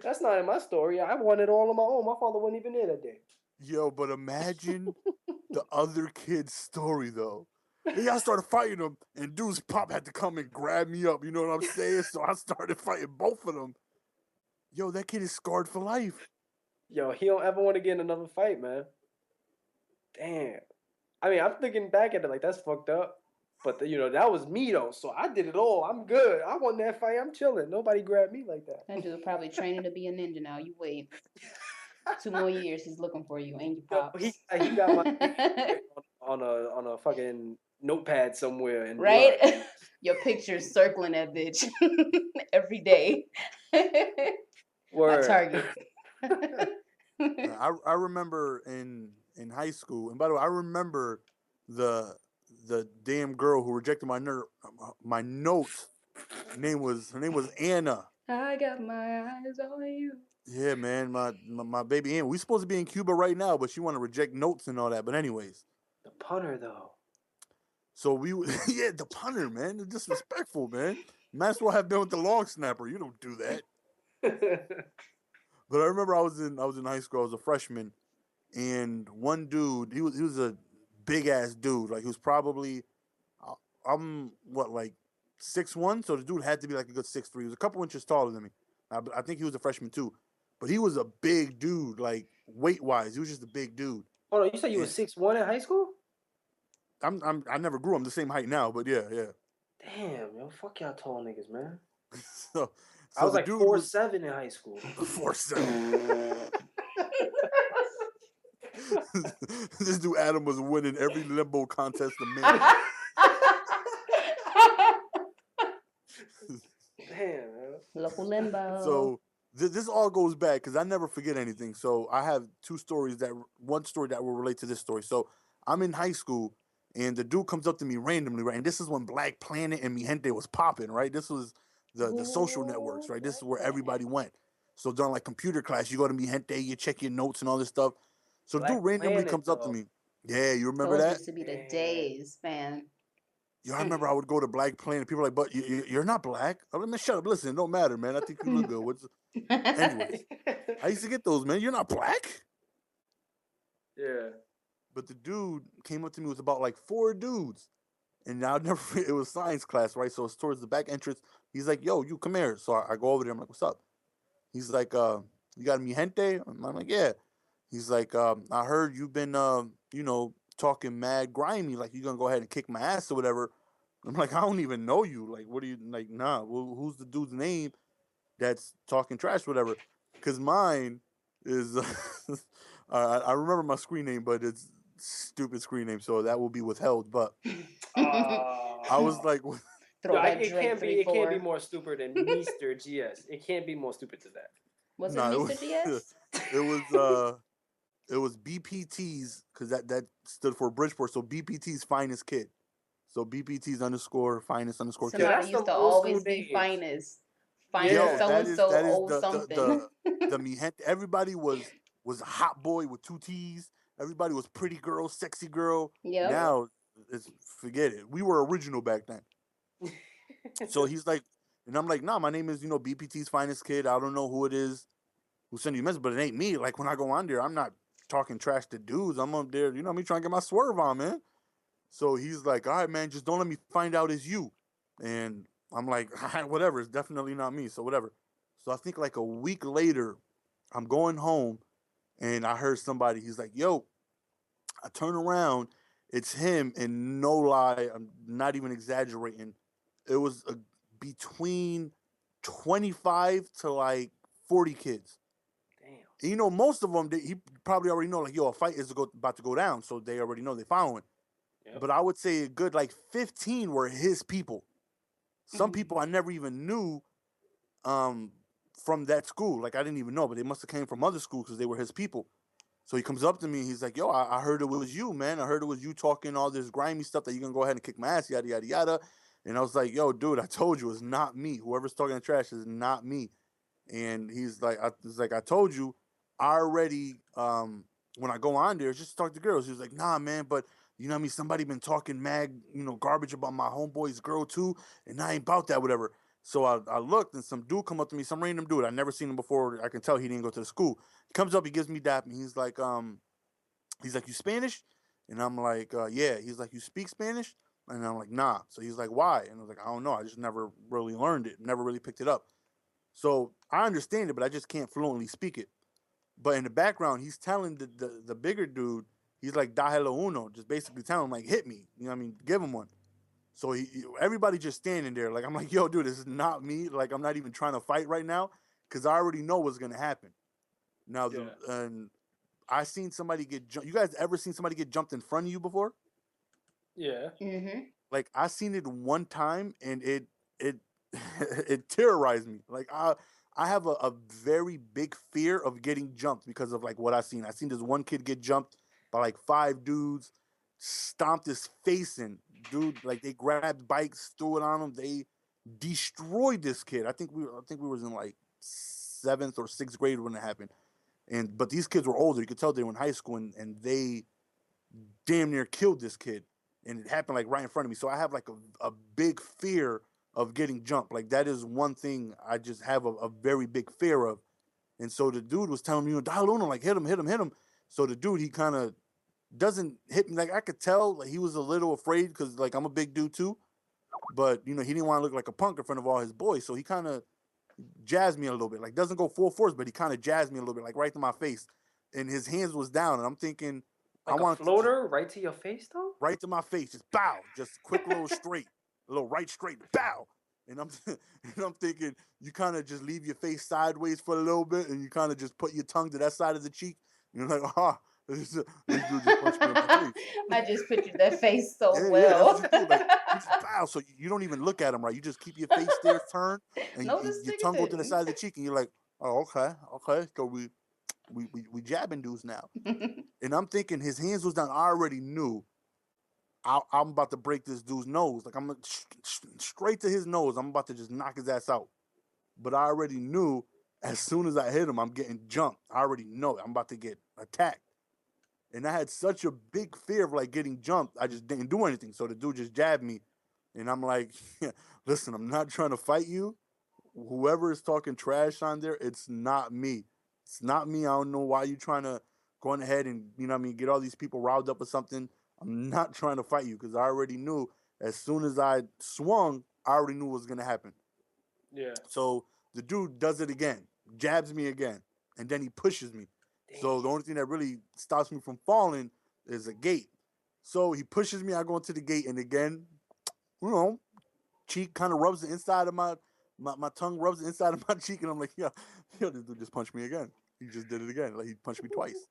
That's not in my story. I won it all on my own. My father wasn't even there that day.
yo, but imagine the other kid's story though. Then I started fighting him, and dude's pop had to come and grab me up. You know what I'm saying? So I started fighting both of them. Yo, that kid is scarred for life.
Yo, he don't ever want to get in another fight, man. Damn. I mean, I'm thinking back at it like, that's fucked up. But that was me though, so I did it all. I'm good. I won that fight. I'm chilling. Nobody grabbed me like that.
That dude probably training to be a ninja now. You wait 2 more years, he's looking for you and your
Yo,
pops.
he got my name on a fucking notepad somewhere in blood.
Right? Your picture's circling that bitch every day. My
Word.
target.
I remember in high school, and by the way, I remember the damn girl who rejected my notes. Her name was Anna.
I got my eyes on you.
Yeah, man, my baby Anna. We supposed to be in Cuba right now, but she want to reject notes and all that. But anyways,
The punter though.
so yeah, the punter, man, disrespectful, man. Might as well have been with the long snapper. You don't do that. But I remember I was in high school. I was a freshman, and one dude, he was a big ass dude. Like he was probably, I'm what, like 6'1", so the dude had to be like a good 6'3". He was a couple inches taller than me. I think he was a freshman too. but he was a big dude, like weight wise. He was just a big dude.
Hold on, you said you were
And
6'1" in high school?
I never grew. I'm the same height now, but yeah.
Damn, yo, fuck y'all tall niggas, man.
so
I
so
was
the
like
dude was
4'7" in high school.
4'7". This dude Adam was winning every limbo contest a man.
Damn, man.
Local limbo.
So this all goes back because I never forget anything. So I have one story that will relate to this story. So I'm in high school and the dude comes up to me randomly, right? And this is when Black Planet and Mi Gente was popping, right? This was the social networks, right? This is where everybody went. So during like computer class, you go to Mi Gente, you check your notes and all this stuff. So the
Black
dude randomly
Planet,
comes up to
though.
me. Yeah, you remember
Those
that?
used to be the days, man.
Yo, I remember I would go to Black Planet. People were like, but you're not black. I'm like, man, shut up. Listen, it don't matter, man. I think you look good. Anyways, I used to get those, man. You're not black?
Yeah.
But the dude came up to me with about like 4 dudes. And I'll never forget, it was science class, right? So it's towards the back entrance. He's like, yo, you come here. So I go over there. I'm like, what's up? He's like, you got mi gente? I'm like, yeah. He's like, I heard you've been, talking mad grimy. Like, you going to go ahead and kick my ass or whatever. I'm like, I don't even know you. Like, what are you, like, nah, well, who's the dude's name that's talking trash, whatever? Because mine is, I remember my screen name, but it's stupid screen name, so that will be withheld. But I was like,
Throw that
it
Drake
can't be.
3
It can't be
4.
more stupid than Mr. GS. It can't be more stupid than that.
Was it
nah,
Mr. GS?
it was BPT's because that stood for Bridgeport. So BPT's finest kid. So BPT's underscore finest underscore kid.
Yo,
Somebody
that's
used
some
to
old school
always be
names.
finest. Finest
Yeah.
Yo,
so and so
that is
old something.
the mi gente. Everybody was a hot boy with 2 T's. Everybody was pretty girl, sexy girl.
Yep.
Now it's forget it. We were original back then. So he's like, and I'm like, nah, my name is BPT's finest kid. I don't know who it is who sent you a message, but it ain't me. Like when I go on there, I'm not talking trash to dudes. I'm up there, me trying to get my swerve on, man. So he's like, all right, man, just don't let me find out it's you. And I'm like, whatever, it's definitely not me. So whatever. So I think like a week later, I'm going home and I heard somebody, he's like, yo, I turn around, it's him, and no lie, I'm not even exaggerating. It was between 25 to like 40 kids.
Damn.
And, most of them, he probably already know, like, yo, a fight is about to go down. So they already know, they following.
Yep.
But I would say a good like 15 were his people. Some people I never even knew from that school. Like I didn't even know, but they must have came from other schools because they were his people. So he comes up to me. He's like, yo, I heard it was you, man. I heard it was you talking all this grimy stuff that you're going to go ahead and kick my ass, yada, yada, yada. And I was like, yo, dude, I told you it's not me. Whoever's talking trash is not me. And he's like, I told you, I already, when I go on there, just talk to girls. He was like, nah, man, but you know what I mean? Somebody been talking mad, garbage about my homeboy's girl too. And I ain't about that, whatever. So I looked and some dude come up to me, some random dude. I never seen him before. I can tell he didn't go to the school. He comes up, he gives me that, and he's like, you Spanish? And I'm like, yeah. He's like, you speak Spanish? And I'm like, nah. So he's like, why? And I was like, I don't know. I just never really learned it, never really picked it up. So I understand it, but I just can't fluently speak it. But in the background, he's telling the bigger dude, he's like, da hello uno, just basically telling him, like, hit me. You know what I mean? Give him one. So everybody just standing there. Like, I'm like, yo, dude, this is not me. Like, I'm not even trying to fight right now because I already know what's going to happen. Now, and I seen somebody get jumped. You guys ever seen somebody get jumped in front of you before?
Yeah.
Mm-hmm.
Like, I seen it one time and it it terrorized me. Like, I have a very big fear of getting jumped because of like what I seen. I seen this one kid get jumped by like 5 dudes, stomped his face in. Dude, like they grabbed bikes, threw it on him. They destroyed this kid. I think we was in like 7th or 6th grade when it happened. But these kids were older. You could tell they were in high school and they damn near killed this kid. And it happened like right in front of me. So I have like a big fear of getting jumped. Like that is one thing I just have a very big fear of. And so the dude was telling me, dial on him, like hit him, hit him, hit him. So the dude, he kind of doesn't hit me. Like I could tell like he was a little afraid because like I'm a big dude too. But he didn't want to look like a punk in front of all his boys. So he kind of jazzed me a little bit. Like, doesn't go full force, but he kind of jazzed me a little bit, like right to my face. And his hands was down, and I'm thinking, I
Like a
wanted to just
floater right to your face, though?
right to my face, just bow, just quick little straight, a little right straight, bow. And I'm and I'm thinking, you kind of just leave your face sideways for a little bit, and you kind of just put your tongue to that side of the cheek. And you're like, this dude just punched me in my face.
I just pictured that face so
Yeah, that's what
well.
you do. Like, you just bow, so you don't even look at him, right? You just keep your face there turned, and
No, this
your
nigga
tongue go to the
didn't.
side of the cheek, and you're like, oh, okay. So we jabbing dudes now. And I'm thinking his hands was down. I already knew I'm about to break this dude's nose. Like, I'm straight to his nose. I'm about to just knock his ass out. But I already knew as soon as I hit him, I'm getting jumped. I already know it. I'm about to get attacked. And I had such a big fear of like getting jumped. I just didn't do anything. So the dude just jabbed me. And I'm like, listen, I'm not trying to fight you. Whoever is talking trash on there, it's not me. It's not me. I don't know why you trying to go on ahead and, you know what I mean, get all these people riled up or something. I'm not trying to fight you because I already knew as soon as I swung, I already knew what was going to happen.
Yeah.
So the dude does it again, jabs me again, and then he pushes me.
Damn.
So the only thing that really stops me from falling is a gate. So he pushes me, I go into the gate, and again, you know, cheek kind of rubs the inside of my tongue rubs the inside of my cheek, and I'm like, yo, this dude just punched me again. He just did it again. Like, he punched me twice.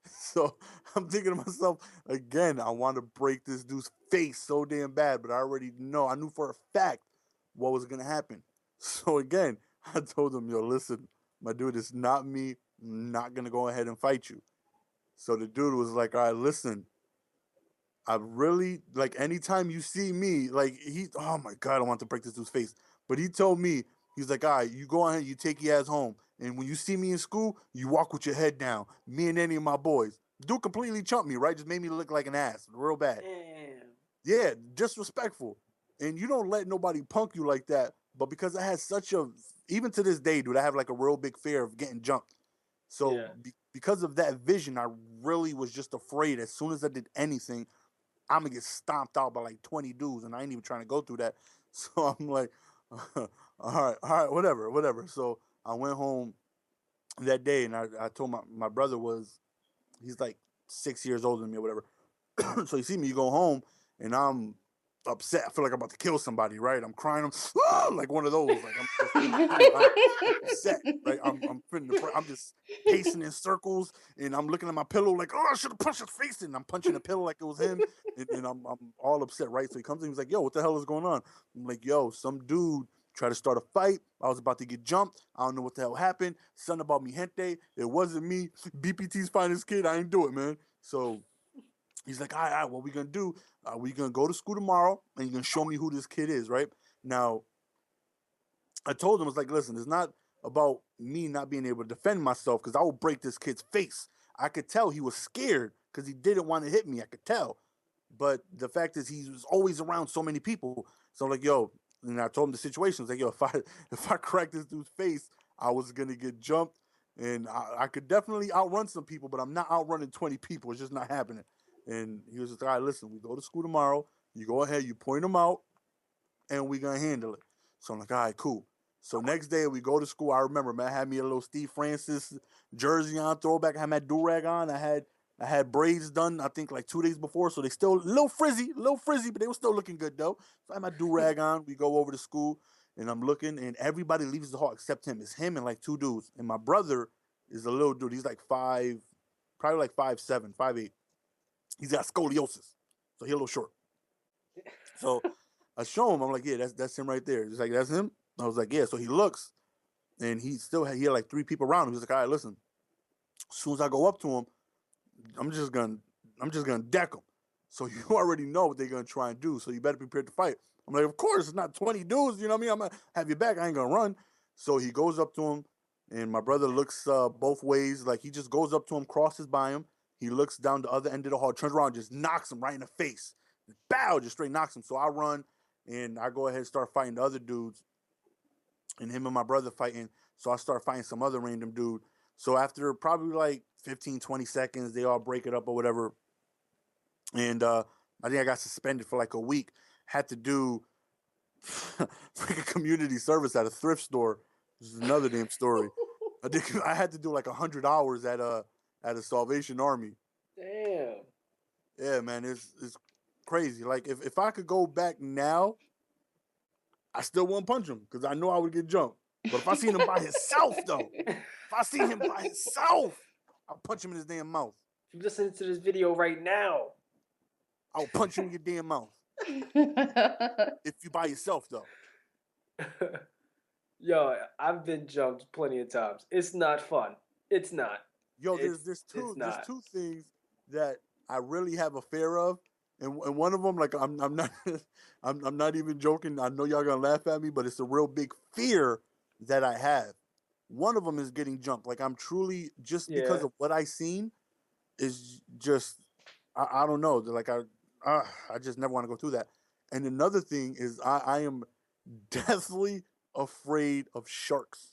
So I'm thinking to myself, again, I want to break this dude's face so damn bad, but I already know, I knew for a fact what was going to happen. So again, I told him, yo, listen, my dude, it's not me. I'm not going to go ahead and fight you. So the dude was like, all right, listen, I really, like, anytime you see me, like, oh my God, I want to break this dude's face. But he told me, he's like, all right, you go ahead, you take your ass home. And when you see me in school, you walk with your head down. Me and any of my boys. Dude completely chumped me, right? Just made me look like an ass, real bad.
Damn.
Yeah, disrespectful. And you don't let nobody punk you like that. But because I had even to this day, dude, I have like a real big fear of getting jumped. So
Yeah.
because of that vision, I really was just afraid as soon as I did anything, I'm going to get stomped out by like 20 dudes. And I ain't even trying to go through that. So I'm like, all right, whatever. So I went home that day and I told my brother he's like 6 years older than me or whatever. So you see me, you go home and I'm upset. I feel like I'm about to kill somebody, right? I'm crying. I'm like one of those. Like, I'm upset, right? I'm just pacing in circles and I'm looking at my pillow like, oh, I should have punched his face in. I'm punching the pillow like it was him, and I'm all upset, right? So he comes in, he's like, yo, what the hell is going on? I'm like, yo, some dude tried to start a fight. I was about to get jumped. I don't know what the hell happened. Something about mi gente. It wasn't me. BPT's finest kid. I ain't do it, man. So he's like, all right, what we gonna do? We gonna go to school tomorrow, and you're gonna show me who this kid is, right? Now, I told him, I was like, listen, it's not about me not being able to defend myself because I will break this kid's face. I could tell he was scared because he didn't want to hit me. I could tell. But the fact is, he was always around so many people. So I'm like, yo, and I told him the situation. I was like, yo, if I crack this dude's face, I was gonna get jumped, and I could definitely outrun some people, but I'm not outrunning 20 people. It's just not happening. And he was just like, all right, listen, we go to school tomorrow. You go ahead, you point them out, and we gonna handle it. So I'm like, all right, cool. So next day we go to school. I remember, man, I had me a little Steve Francis jersey on, throwback. I had my do-rag on. I had braids done, I think like 2 days before. So they still a little frizzy, but they were still looking good though. So I had my do-rag on. We go over to school and I'm looking and everybody leaves the hall except him. It's him and like two dudes. And my brother is a little dude. He's like probably like 5'7", 5'8". He's got scoliosis. So he's a little short. So I show him. I'm like, yeah, that's him right there. He's like, that's him. I was like, yeah. So he looks, and he had like three people around him. He's like, all right, listen. As soon as I go up to him, I'm just gonna deck him. So you already know what they're gonna try and do. So you better be prepared to fight. I'm like, of course, it's not 20 dudes. You know what I mean? I'm gonna have your back. I ain't gonna run. So he goes up to him, and my brother looks both ways. Like he just goes up to him, crosses by him. He looks down the other end of the hall, turns around, just knocks him right in the face. Bow, just straight knocks him. So I run and I go ahead and start fighting the other dudes, and him and my brother fighting. So I start fighting some other random dude. So after probably like 15, 20 seconds, they all break it up or whatever. And I think I got suspended for like a week. Had to do freaking community service at a thrift store. This is another damn story. I had to do like 100 hours at a Salvation Army.
Damn.
Yeah, man, it's crazy. Like if I could go back now, I still won't punch him because I know I would get jumped. But if I seen him by himself, though, if I see him by himself, I'll punch him in his damn mouth.
If you listen to this video right now,
I'll punch you in your damn mouth. If you by yourself, though.
Yo, I've been jumped plenty of times. It's not fun. It's not.
Yo, there's two things that I really have a fear of, and one of them, like I'm not I'm not even joking. I know y'all gonna laugh at me, but it's a real big fear that I have. One of them is getting jumped. Like I'm truly because of what I seen is just I don't know. Like I just never want to go through that. And another thing is I am deathly afraid of sharks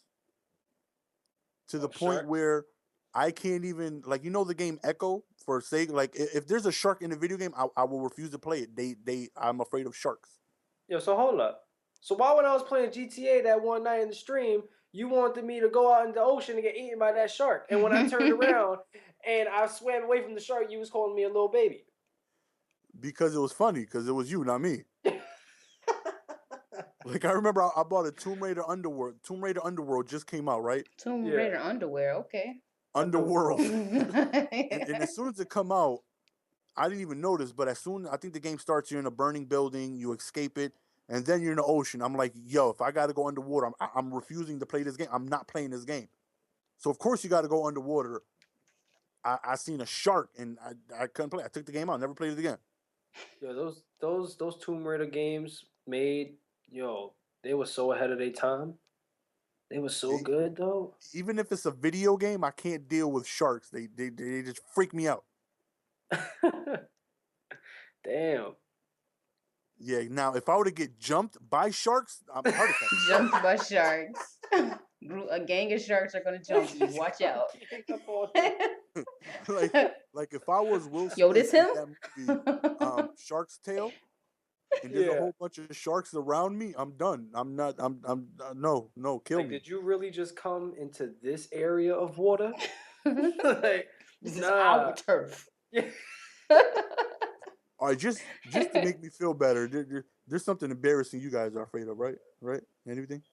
to the point where I can't even, like, the game Echo for sake, like if there's a shark in the video game, I will refuse to play it. I'm afraid of sharks.
Yo, so hold up. So why when I was playing GTA that one night in the stream, you wanted me to go out in the ocean and get eaten by that shark? And when I turned around and I swam away from the shark, you was calling me a little baby.
Because it was funny, because it was you, not me. Like I remember I bought a Tomb Raider Underworld. Tomb Raider Underworld just came out, right?
Tomb Raider Underwear, okay.
Underworld. and as soon as it come out, I didn't even notice, but I think the game starts, you're in a burning building, you escape it, and then you're in the ocean. I'm like, yo, if I got to go underwater, I'm refusing to play this game. I'm not playing this game. So of course you got to go underwater. I seen a shark and I couldn't play. I took the game out, never played it again.
Yo, those Tomb Raider games made, they were so ahead of their time. They were so good though.
Even if it's a video game, I can't deal with sharks. They just freak me out.
Damn.
Yeah. Now, if I were to get jumped by sharks, I'm heart attack.
Jumped by sharks. A gang of sharks are gonna jump you. Watch out.
like if I was Will Smith
Yo, this him?
in that movie, Shark's Tale, and there's a whole bunch of sharks around me, I'm done. I'm no, kill me.
Did you really just come into this area of water? Like,
this is our turf.
Yeah.
All right, just to make me feel better, there's something embarrassing you guys are afraid of, right? Right? Anything?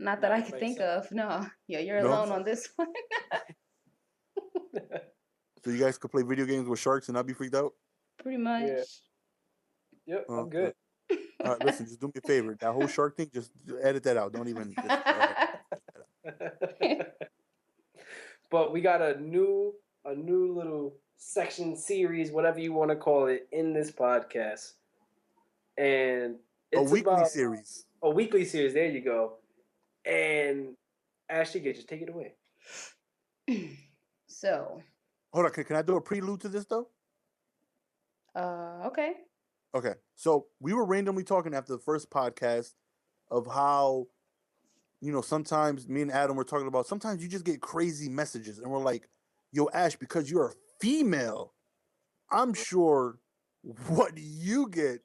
Not that I can think of. No. Yeah, you're alone on this one.
So you guys could play video games with sharks and not be freaked out?
Pretty much.
Yeah. Yep, I'm good.
All right, listen, just do me a favor. That whole shark thing, just edit that out. Don't even.
But we got a new little section series, whatever you want to call it, in this podcast, and it's
a weekly series.
A weekly series. There you go. And AshChicaa, just take it away.
So.
Hold on. Can I do a prelude to this though?
Okay.
Okay. So we were randomly talking after the first podcast of how, sometimes me and Adam were talking about sometimes you just get crazy messages, and we're like, yo, Ash, because you're a female, I'm sure what you get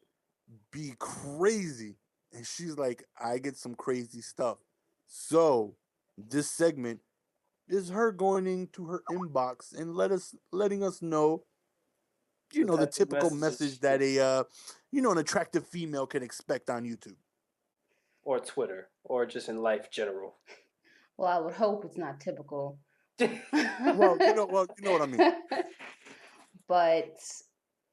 be crazy. And she's like, I get some crazy stuff. So this segment is her going into her inbox and letting us know, the typical message that an attractive female can expect on YouTube.
Or Twitter, or just in life general.
Well, I would hope it's not typical.
well, you know what I mean.
But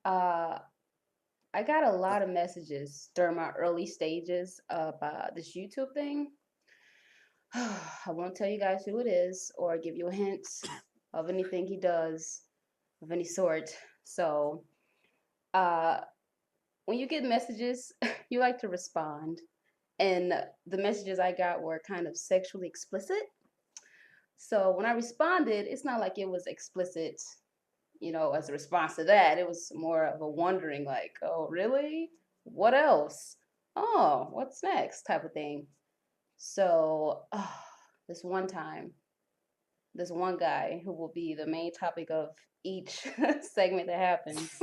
I got a lot of messages during my early stages of this YouTube thing. I won't tell you guys who it is or give you a hint of anything he does of any sort. So when you get messages, you like to respond. And the messages I got were kind of sexually explicit. So when I responded, it's not like it was explicit, as a response to that. It was more of a wondering, like, oh, really? What else? Oh, what's next? Type of thing. So this one this one guy who will be the main topic of each segment that happens.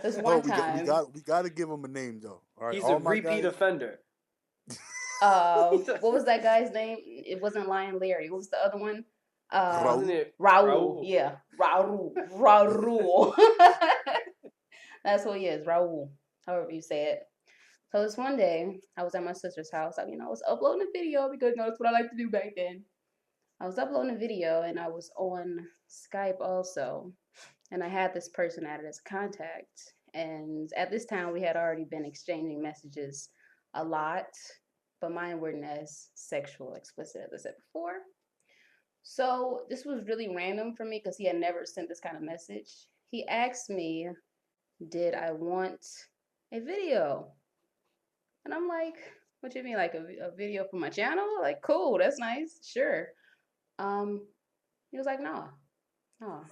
This one time.
We got to give him a name, though. All right,
he's a repeat offender.
What was that guy's name? It wasn't Lion Larry. What was the other one?
Wasn't
Raul.
it
Raul.
Raul?
Yeah, Raul. Raul. That's what he is, Raul. However you say it. So this one day, I was at my sister's house. I was uploading a video because that's what I like to do back then. I was uploading a video and I was on Skype also. And I had this person added as a contact. And at this time, we had already been exchanging messages a lot, but mine weren't as sexual explicit as I said before. So this was really random for me because he had never sent this kind of message. He asked me, did I want a video? And I'm like, what do you mean, like a video for my channel? Like, cool, that's nice, sure. Um, he was like, no, no,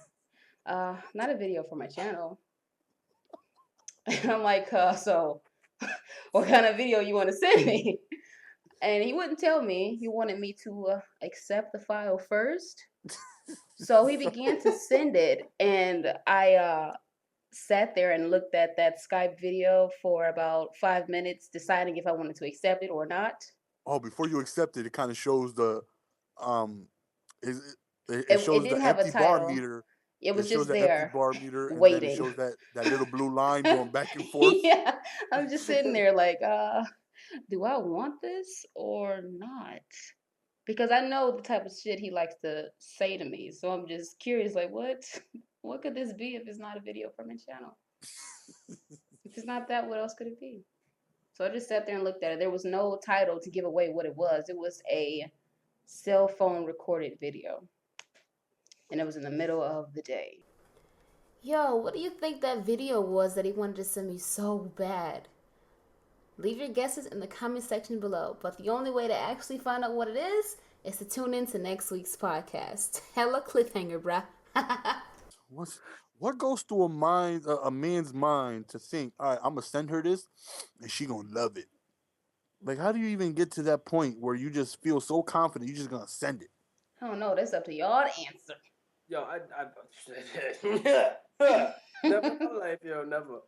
not a video for my channel. And I'm like, so what kind of video you want to send me? And he wouldn't tell me. He wanted me to accept the file first. So he began to send it, and I sat there and looked at that Skype video for about 5 minutes, deciding if I wanted to accept it or not.
Oh, before you accept it, it kind of shows the um, it, it
It
shows
didn't
the
have a
empty bar
title.
meter.
It
It
was
shows
just
the empty
there,
bar meter, and then it
waiting.
shows that little blue line going back and forth.
Yeah, I'm just sitting there like, do I want this or not? Because I know the type of shit he likes to say to me. So I'm just curious, like, what could this be if it's not a video from his channel? If it's not that, what else could it be? So I just sat there and looked at it. There was no title to give away what it was. It was a cell phone recorded video. And it was in the middle of the day.
Yo, what do you think that video was that he wanted to send me so bad? Leave your guesses in the comment section below. But the only way to actually find out what it is to tune in to next week's podcast. Hella cliffhanger, bruh.
What goes through a man's mind to think, all right, I'm gonna send her this, and she gonna love it. Like, how do you even get to that point where you just feel so confident you're just gonna send it?
I don't know. That's up to y'all to answer.
Yo, never in my life, yo, never.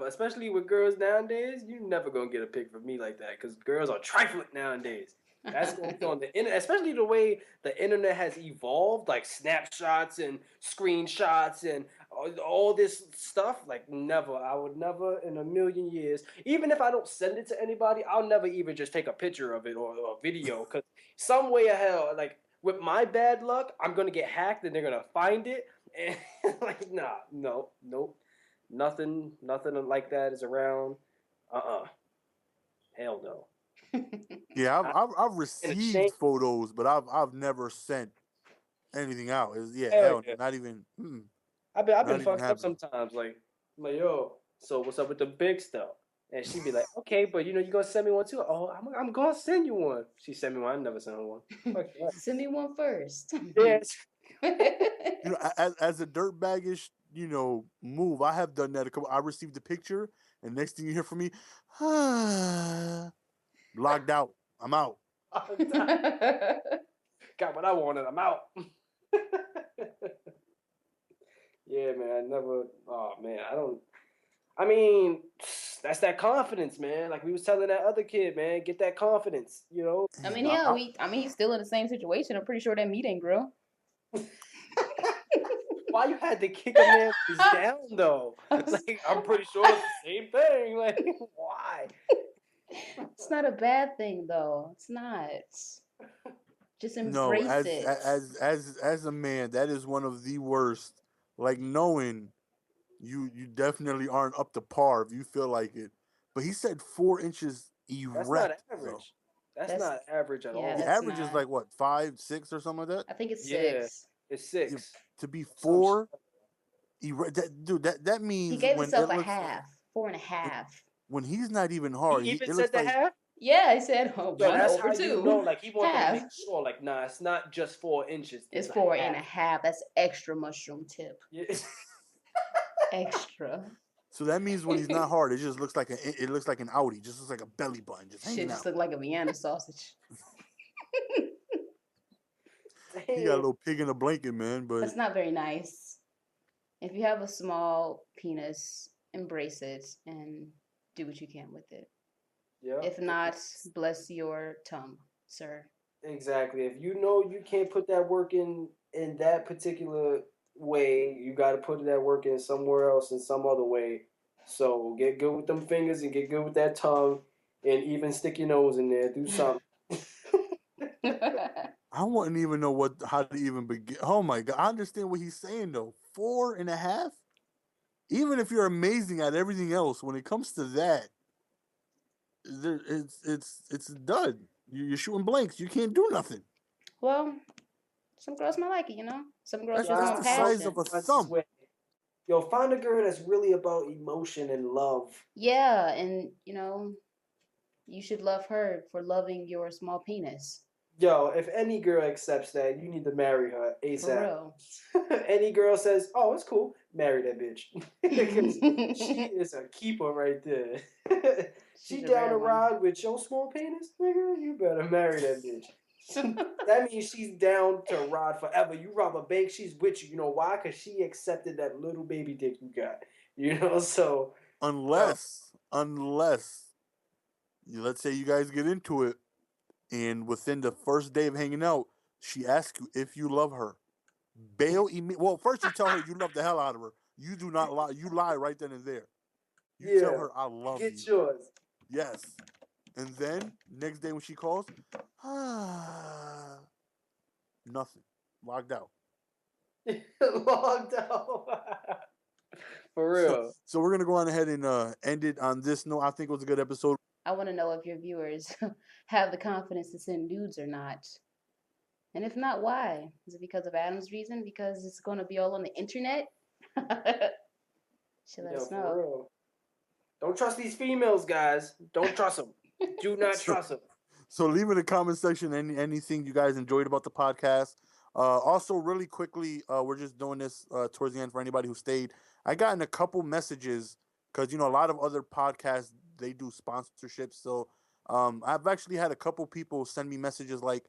Especially with girls nowadays, you never gonna get a pic from me like that because girls are trifling nowadays. That's going on the internet, especially the way the internet has evolved, like snapshots and screenshots and all this stuff. Like, never, I would never in a million years, even if I don't send it to anybody, I'll never even just take a picture of it or a video because some way of hell, like with my bad luck, I'm gonna get hacked and they're gonna find it. And like, nah, no, nope, nothing like that is around. Hell no.
Yeah, I've received photos, but I've never sent anything out. Hell,
yeah.
not even.
I've been fucked up sometimes. Like, I'm like, yo, so what's up with the big stuff? And she'd be like, okay, but you gonna send me one too? Oh, I'm gonna send you one. She sent me one. I never sent her one.
Send me one first.
Yes.
As a dirtbaggish, move, I have done that a couple. I received a picture, and next thing you hear from me, logged out. I'm out.
Got what I wanted. I'm out. Yeah, man. I never. Oh man, I don't. I mean, that's that confidence, man. Like we was telling that other kid, man, get that confidence.
I mean, hell, he's still in the same situation. I'm pretty sure that meat ain't grow.
Why you had to kick a man down though? Like, I'm pretty sure it's the same thing. Like, why?
It's not a bad thing though. It's not. Just embrace it.
As a man, that is one of the worst. Like, knowing you definitely aren't up to par if you feel like it. But he said 4 inches erect.
That's not average. That's not average at all.
The average is like what, 5, 6 or something like that?
I think it's 6.
It's 6.
To be 4 erect, that means
he gave himself a
half.
4.5.
When he's not even hard.
He even said the half?
Yeah, he said, oh,
so that's
over
how
2.
You know, like, he wanted to make sure, like, nah, it's not just 4 inches.
It's 4.5. That's extra mushroom tip.
Yeah.
Extra.
So that means when he's not hard, it just looks like an Audi. It just looks like a belly button.
Shit just look like a Vienna sausage.
He got a little pig in a blanket, man. But
that's not very nice. If you have a small penis, embrace it and do what you can with it.
Yeah.
If not, bless your tongue, sir.
Exactly. If you know you can't put that work in that particular way, you got to put that work in somewhere else in some other way. So get good with them fingers and get good with that tongue, and even stick your nose in there. Do something.
I wouldn't even know how to even begin. Oh my god, I understand what he's saying though. 4.5. Even if you're amazing at everything else, when it comes to that, it's done. You're shooting blanks. You can't do nothing.
Well, some girls might like it, Some girls
That's
just
that's
want
the
Find
size
passion.
of a
someone else's
thumb.
way. Yo, find a girl that's really about emotion and love.
Yeah, and you should love her for loving your small penis.
Yo, if any girl accepts that, you need to marry her
For
ASAP.
real.
Any girl says, "Oh, it's cool," marry that bitch because she is a keeper right there. She
She's a
down
rare
to
one.
ride with your small penis, nigga. You better marry that bitch. That means she's down to ride forever. You rob a bank, she's with you. You know why? Because she accepted that little baby dick you got. So
Unless let's say you guys get into it, and within the first day of hanging out, she asks you if you love her. Bail well, first you tell her you love the hell out of her. You do not lie. You lie right then and there. You tell
yeah,
her I love
get
you.
yours.
Yes. And then next day when she calls, nothing. Logged out.
Logged out. For
So
real.
so we're gonna go on ahead and end it on this note. I think it was a good episode.
I want to know if your viewers have the confidence to send nudes or not. And if not, why? Is it because of Adam's reason? Because it's going to be all on the internet? Should let
Yo,
us
for
know.
real. Don't trust these females, guys. Don't trust them. Do not
So,
trust them.
so leave in the comment section anything you guys enjoyed about the podcast. Also, really quickly, we're just doing this towards the end for anybody who stayed. I gotten a couple messages because a lot of other podcasts they do sponsorships. So I've actually had a couple people send me messages like,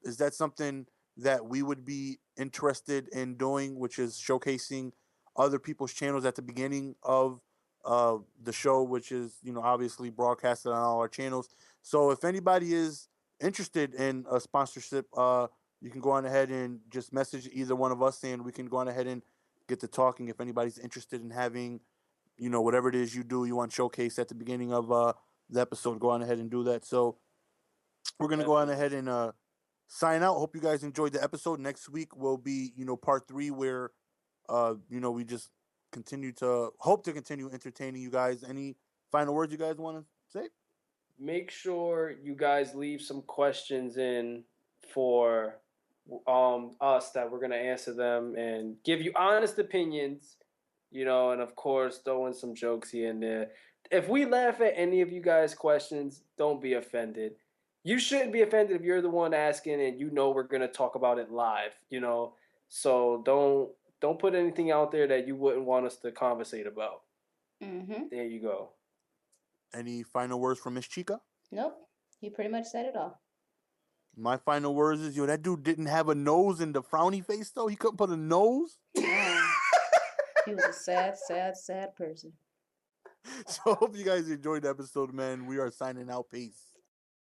"Is that something that we would be interested in doing?" Which is showcasing other people's channels at the beginning of the show, which is obviously broadcasted on all our channels. So if anybody is interested in a sponsorship, you can go on ahead and just message either one of us, and we can go on ahead and get to talking. If anybody's interested in having, whatever it is you do, you want showcase at the beginning of the episode, go on ahead and do that. So we're gonna go on ahead and sign out. Hope you guys enjoyed the episode. Next week will be part 3 where we just hope to continue entertaining you guys. Any final words you guys want to say?
Make sure you guys leave some questions in for us that we're gonna answer them and give you honest opinions, and of course throw in some jokes here and there. If we laugh at any of you guys' questions, don't be offended. You shouldn't be offended if you're the one asking and we're gonna talk about it live. So don't put anything out there that you wouldn't want us to conversate about.
Mm-hmm.
There you go.
Any final words from MsChicaa?
Nope. You pretty much said it all.
My final words is, that dude didn't have a nose in the frowny face, though. He couldn't put a nose.
No. He was a sad, sad, sad person.
So I hope you guys enjoyed the episode, man. We are signing out. Peace.